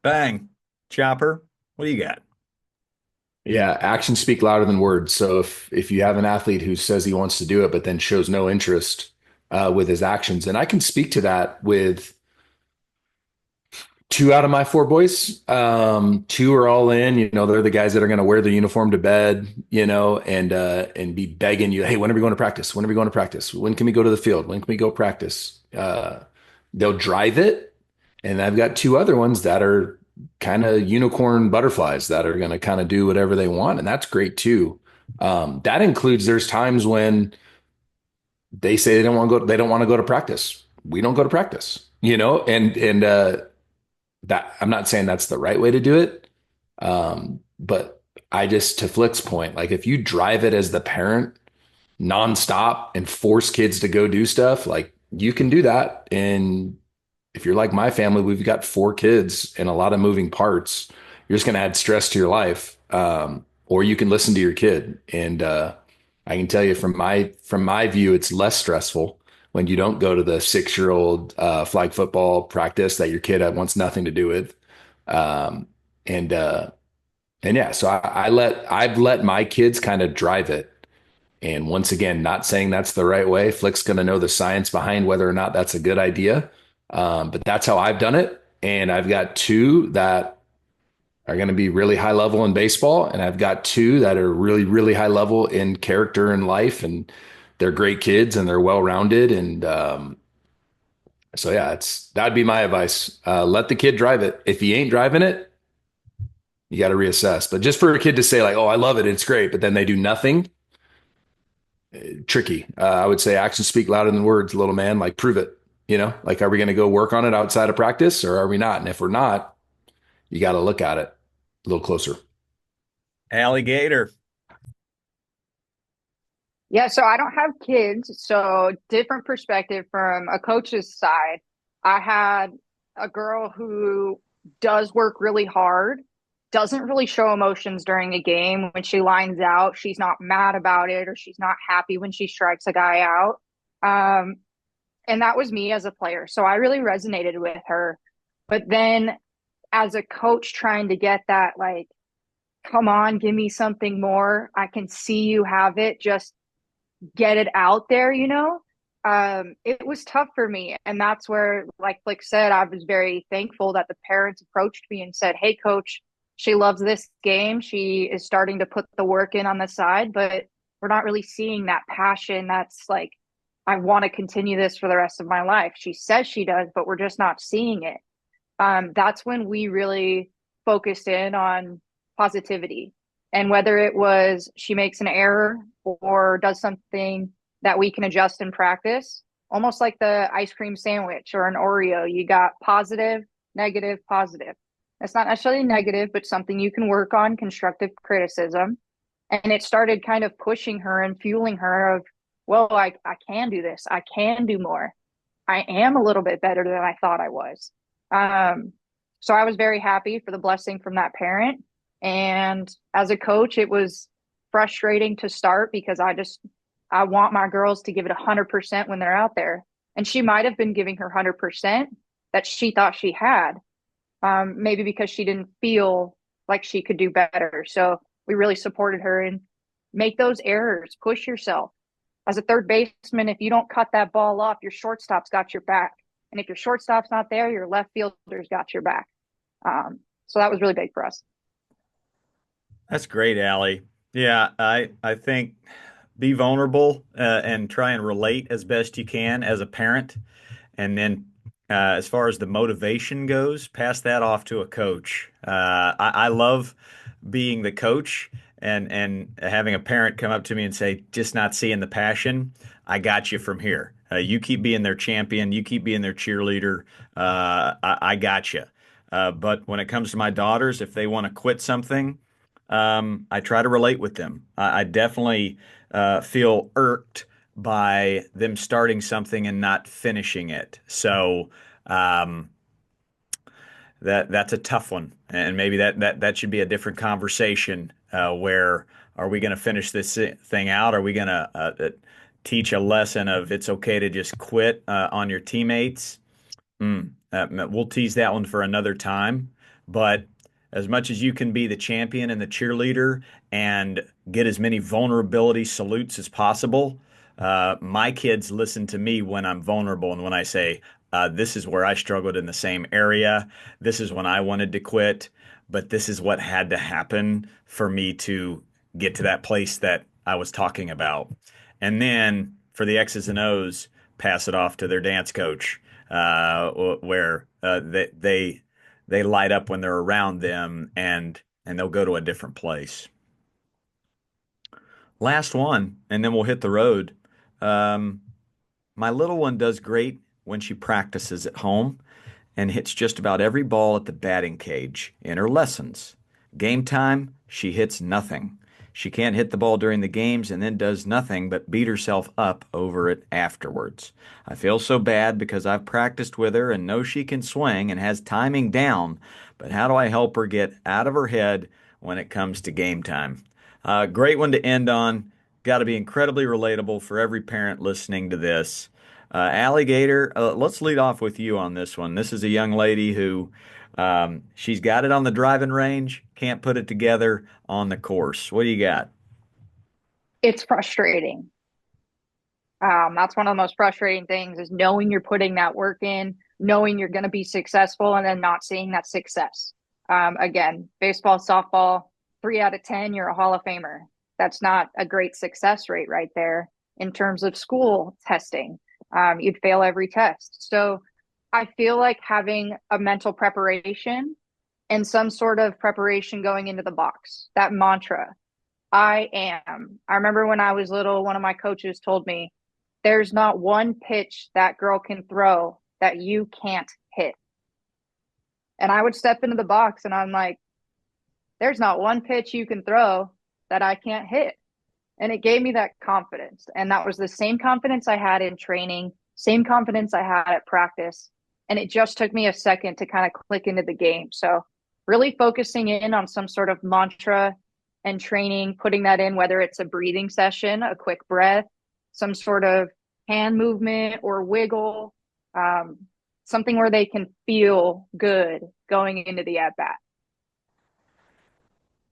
Bang. Chopper, what do you got? Yeah, actions speak louder than words. So if you have an athlete who says he wants to do it, but then shows no interest with his actions, and I can speak to that with Two out of my four boys, two are all in. They're the guys that are going to wear the uniform to bed, and be begging you, hey, when are we going to practice? When are we going to practice? When can we go to the field? When can we go practice? They'll drive it, and I've got two other ones that are kind of unicorn butterflies that are going to kind of do whatever they want, and that's great too. That includes there's times when they say they don't want to go to practice. We don't go to practice, and that I'm not saying that's the right way to do it. But I just, to Flick's point, like if you drive it as the parent nonstop and force kids to go do stuff, like you can do that. And if you're like my family, we've got four kids and a lot of moving parts. You're just going to add stress to your life. Or you can listen to your kid. And I can tell you from my view, it's less stressful when you don't go to the 6-year old flag football practice that your kid wants nothing to do with. Um, and and yeah, so I've let my kids kind of drive it. And once again, not saying that's the right way. Flick's going to know the science behind whether or not that's a good idea. But that's how I've done it. And I've got two that are going to be really high level in baseball, and I've got two that are really, really high level in character and life, and they're great kids and they're well rounded. And so yeah, that'd be my advice. Let the kid drive it. If he ain't driving it, you got to reassess. But just for a kid to say like, "Oh, I love it, it's great," but then they do nothing, tricky. I would say actions speak louder than words, little man. Like prove it. Like are we going to go work on it outside of practice or are we not? And if we're not, you got to look at it a little closer. Allie Gator. Yeah, so I don't have kids, so different perspective from a coach's side. I had a girl who does work really hard, doesn't really show emotions during a game. When she lines out, she's not mad about it or she's not happy when she strikes a guy out. Um, and that was me as a player. So I really resonated with her. But then as a coach trying to get that, like, come on, give me something more. I can see you have it. Just get it out there, it was tough for me. And that's where, like Flick said, I was very thankful that the parents approached me and said, hey, coach, she loves this game. She is starting to put the work in on the side, but we're not really seeing that passion. That's like, I want to continue this for the rest of my life. She says she does, but we're just not seeing it. That's when we really focused in on positivity. And whether it was she makes an error or does something that we can adjust in practice, almost like the ice cream sandwich or an Oreo, you got positive, negative, positive. It's not necessarily negative, but something you can work on, constructive criticism. And it started kind of pushing her and fueling her of, well, I can do this. I can do more. I am a little bit better than I thought I was. So I was very happy for the blessing from that parent. And as a coach, it was frustrating to start because I want my girls to give it 100% when they're out there. And she might have been giving her 100% that she thought she had, maybe because she didn't feel like she could do better. So we really supported her and make those errors, push yourself. As a third baseman, if you don't cut that ball off, your shortstop's got your back. And if your shortstop's not there, your left fielder's got your back. So that was really big for us. That's great, Allie. Yeah, I think be vulnerable and try and relate as best you can as a parent. And then as far as the motivation goes, pass that off to a coach. I love being the coach and having a parent come up to me and say, just not seeing the passion. I got you from here. You keep being their champion. You keep being their cheerleader. I got you. But when it comes to my daughters, if they want to quit something, I try to relate with them. I definitely feel irked by them starting something and not finishing it. So that's a tough one, and maybe that should be a different conversation. Where are we going to finish this thing out? Are we going to teach a lesson of it's okay to just quit on your teammates? We'll tease that one for another time. But as much as you can be the champion and the cheerleader and get as many vulnerability salutes as possible, my kids listen to me when I'm vulnerable and when I say, This is where I struggled in the same area. This is when I wanted to quit, but this is what had to happen for me to get to that place that I was talking about. And then for the X's and O's, pass it off to their dance coach, where they light up when they're around them, and they'll go to a different place. Last one, and then we'll hit the road. Um, my little one does great when she practices at home and hits just about every ball at the batting cage in her lessons. Game time, she hits nothing. She can't hit the ball during the games and then does nothing but beat herself up over it afterwards. I feel so bad because I've practiced with her and know she can swing and has timing down, but how do I help her get out of her head when it comes to game time? Great one to end on. Got to be incredibly relatable for every parent listening to this. Allie Gator, let's lead off with you on this one. This is a young lady who she's got it on the driving range, can't put it together on the course. What do you got? It's frustrating. That's one of the most frustrating things is knowing you're putting that work in, knowing you're going to be successful, and then not seeing that success. Again, baseball, softball, 3 out of 10, you're a Hall of Famer. That's not a great success rate right there in terms of school testing. You'd fail every test. So I feel like having a mental preparation and some sort of preparation going into the box, that mantra, I am. I remember when I was little, one of my coaches told me, there's not one pitch that girl can throw that you can't hit. And I would step into the box and I'm like, there's not one pitch you can throw that I can't hit. And it gave me that confidence. And that was the same confidence I had in training, same confidence I had at practice. And it just took me a second to kind of click into the game. So really focusing in on some sort of mantra and training, putting that in, whether it's a breathing session, a quick breath, some sort of hand movement or wiggle, something where they can feel good going into the at bat.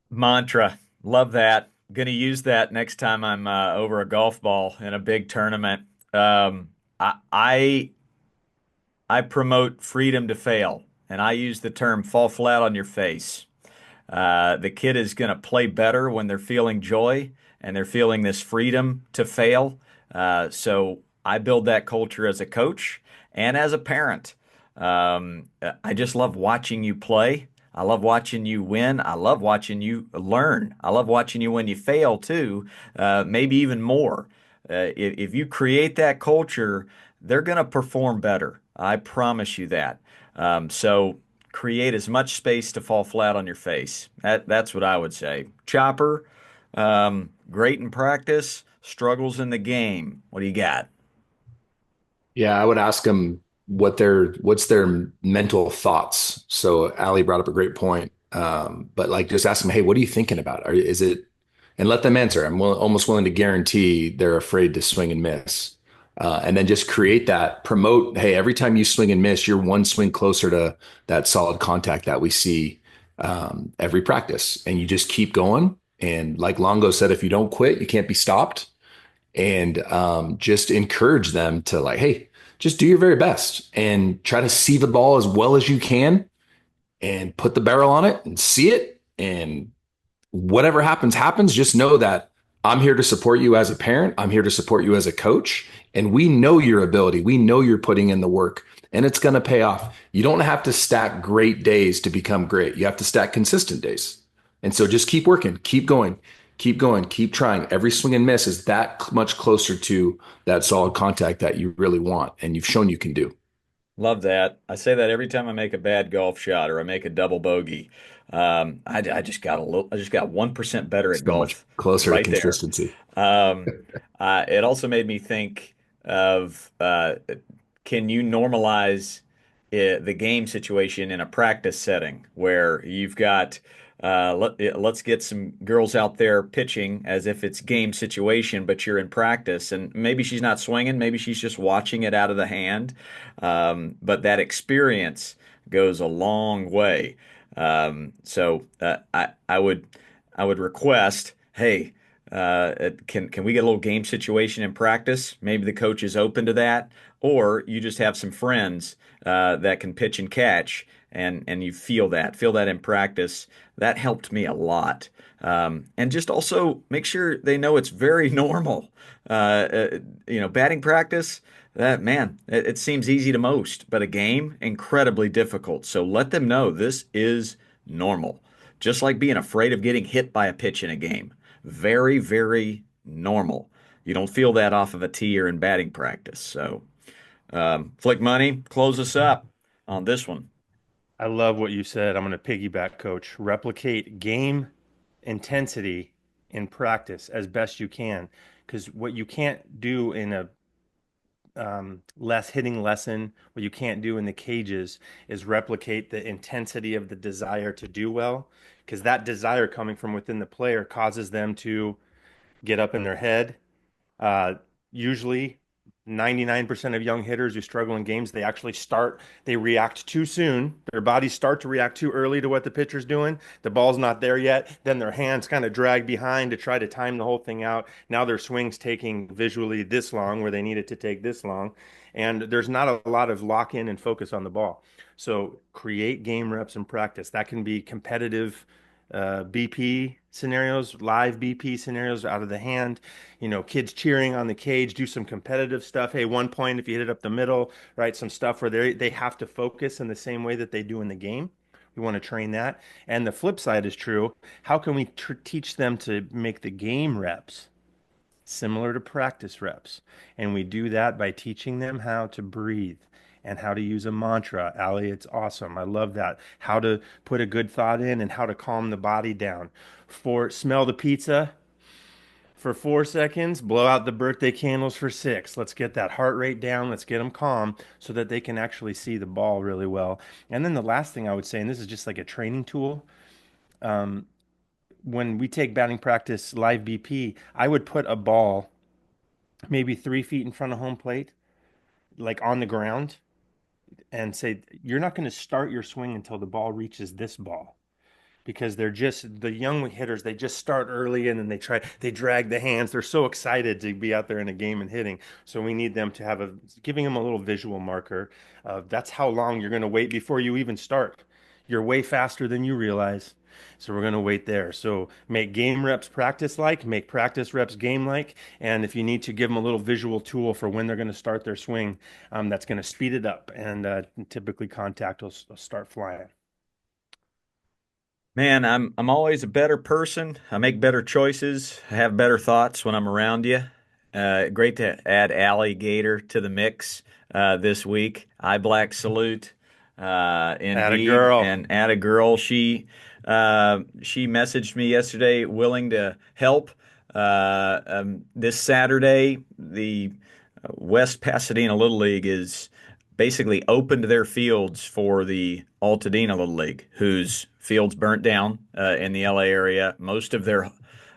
Mantra. Love that. Going to use that next time I'm over a golf ball in a big tournament. I promote freedom to fail, and I use the term fall flat on your face. The kid is going to play better when they're feeling joy and they're feeling this freedom to fail. So I build that culture as a coach and as a parent. I just love watching you play. I love watching you win. I love watching you learn. I love watching you when you fail too, maybe even more. If you create that culture, they're going to perform better. I promise you that. So create as much space to fall flat on your face. That's what I would say. Chopper, great in practice, struggles in the game. What do you got? Yeah, I would ask them what's their mental thoughts. So Allie brought up a great point. But like just ask them, hey, what are you thinking about? Is it, and let them answer. Almost willing to guarantee they're afraid to swing and miss. And then just create that, promote, hey, every time you swing and miss, you're one swing closer to that solid contact that we see every practice. And you just keep going. And like Longo said, if you don't quit, you can't be stopped. And just encourage them to like, hey, just do your very best and try to see the ball as well as you can and put the barrel on it and see it. And whatever happens, happens. Just know that I'm here to support you as a parent. I'm here to support you as a coach. And we know your ability. We know you're putting in the work and it's going to pay off. You don't have to stack great days to become great. You have to stack consistent days. And so just keep working, keep going, keep going, keep trying. Every swing and miss is that much closer to that solid contact that you really want. And you've shown you can do. Love that. I say that every time I make a bad golf shot or I make a double bogey. I just got a little, I just got 1% better at So much golf closer to right there. consistency. It also made me think of can you normalize the game situation in a practice setting where you've got let's get some girls out there pitching as if it's game situation, but you're in practice and maybe she's not swinging, maybe she's just watching it out of the hand. But that experience goes a long way. So I would request, hey, Can we get a little game situation in practice? Maybe the coach is open to that, or you just have some friends that can pitch and catch, and you feel that in practice. That helped me a lot. And just also make sure they know it's very normal. Batting practice, that man, it seems easy to most, but a game, incredibly difficult. So let them know this is normal. Just like being afraid of getting hit by a pitch in a game. Very, very normal. You don't feel that off of a tee or in batting practice. So, Flick Money, close us up on this one. I love what you said. I'm going to piggyback, coach. Replicate game intensity in practice as best you can. Because what you can't do in a less hitting lesson, what you can't do in the cages is replicate the intensity of the desire to do well. Because that desire coming from within the player causes them to get up in their head. Uh, Usually, 99% of young hitters who struggle in games, they react too soon. Their bodies start to react too early to what the pitcher's doing. The ball's not there yet. Then their hands kind of drag behind to try to time the whole thing out. Now their swing's taking visually this long where they need it to take this long. And there's not a lot of lock in and focus on the ball. So create game reps and practice. That can be competitive BP scenarios, live BP scenarios out of the hand, kids cheering on the cage, do some competitive stuff. Hey, 1 point if you hit it up the middle, right? Some stuff where they have to focus in the same way that they do in the game. We want to train that. And the flip side is true. How can we teach them to make the game reps similar to practice reps? And we do that by teaching them how to breathe and how to use a mantra. Allie, it's awesome. I love that. How to put a good thought in and how to calm the body down. For smell the pizza for 4 seconds, blow out the birthday candles for six. Let's get that heart rate down. Let's get them calm so that they can actually see the ball really well. And then the last thing I would say, and this is just like a training tool, when we take batting practice live BP, I would put a ball maybe 3 feet in front of home plate, like on the ground, and say, you're not going to start your swing until the ball reaches this ball. Because they're just the young hitters, they just start early and then they drag the hands. They're so excited to be out there in a game and hitting. So we need them to giving them a little visual marker of that's how long you're going to wait before you even start. You're way faster than you realize. So we're going to wait there. So make game reps practice like, make practice reps game like. And if you need to give them a little visual tool for when they're going to start their swing, that's going to speed it up. And typically contact will start flying. Man, I'm always a better person. I make better choices. I have better thoughts when I'm around you. Great to add Allie Gator to the mix this week. Eye black salute, Atta indeed, girl. and add a girl. She messaged me yesterday, willing to help. This Saturday, the West Pasadena Little League is basically opened their fields for the Altadena Little League, whose fields burnt down in the LA area. Most of their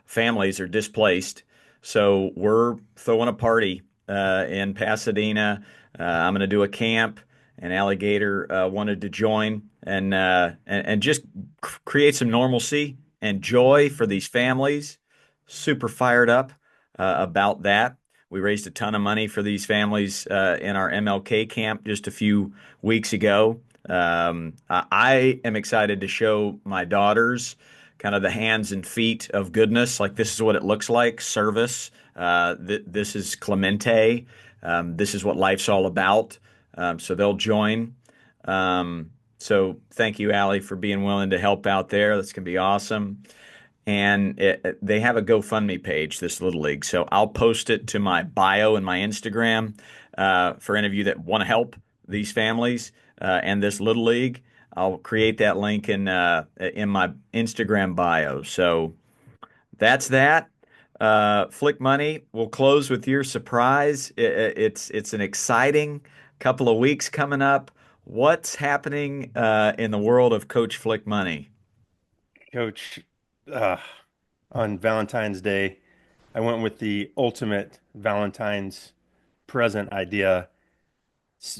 families are displaced. So we're throwing a party in Pasadena. I'm going to do a camp, and Allie Gator wanted to join and just create some normalcy and joy for these families. Super fired up about that. We raised a ton of money for these families in our MLK camp just a few weeks ago. I am excited to show my daughters kind of the hands and feet of goodness. Like, this is what it looks like, service. This is Clemente. This is what life's all about. So they'll join. So thank you, Allie, for being willing to help out there. That's going to be awesome. And they have a GoFundMe page, this Little League. So I'll post it to my bio and my Instagram for any of you that want to help these families and this Little League. I'll create that link in my Instagram bio. So that's that. Flick Money, we'll close with your surprise. It's an exciting couple of weeks coming up. What's happening in the world of Coach Flick Money? Coach, uh, on Valentine's Day, I went with the ultimate Valentine's present idea.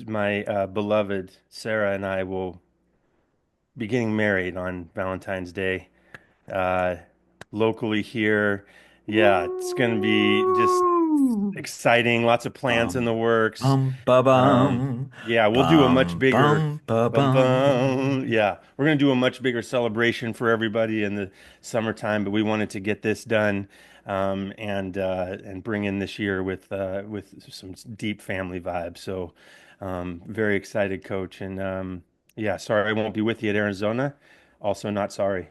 My beloved Sarah and I will be getting married on Valentine's Day, uh, locally here. Yeah, it's going to be just exciting. Lots of plans in Bum, the works. bum, ba, bum, Yeah, we'll do a much bum, bigger, bum, ba, bum, bum. bum. Yeah, we're going to do a much bigger celebration for everybody in the summertime, but we wanted to get this done and bring in this year with some deep family vibes. So very excited, Coach. And yeah, sorry I won't be with you at Arizona. Also not sorry.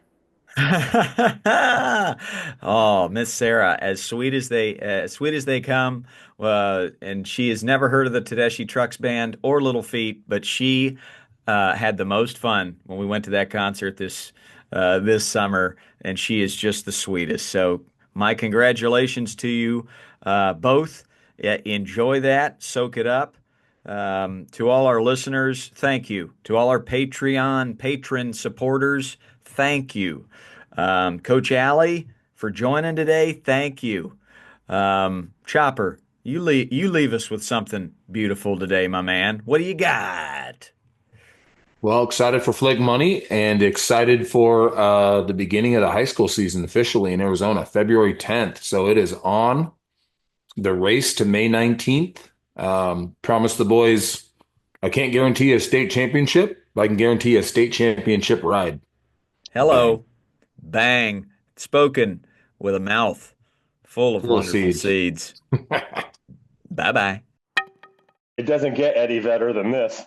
Oh, Miss Sarah, as sweet as they come, and she has never heard of the Tedeschi Trucks Band or Little Feat, but she had the most fun when we went to that concert this summer, and she is just the sweetest. So, my congratulations to you both. Enjoy that, soak it up. To all our listeners, thank you. To all our Patreon patron supporters, thank you. Coach Allie, for joining today, thank you. Chopper, you leave us with something beautiful today, my man. What do you got? Well, excited for Flick Money and excited for the beginning of the high school season officially in Arizona, February 10th. So it is on the race to May 19th. Promise the boys, I can't guarantee a state championship, but I can guarantee a state championship ride. Bang. Hello, bang, spoken with a mouth full of Full of wonderful seeds. seeds. Bye bye. It doesn't get any better than this.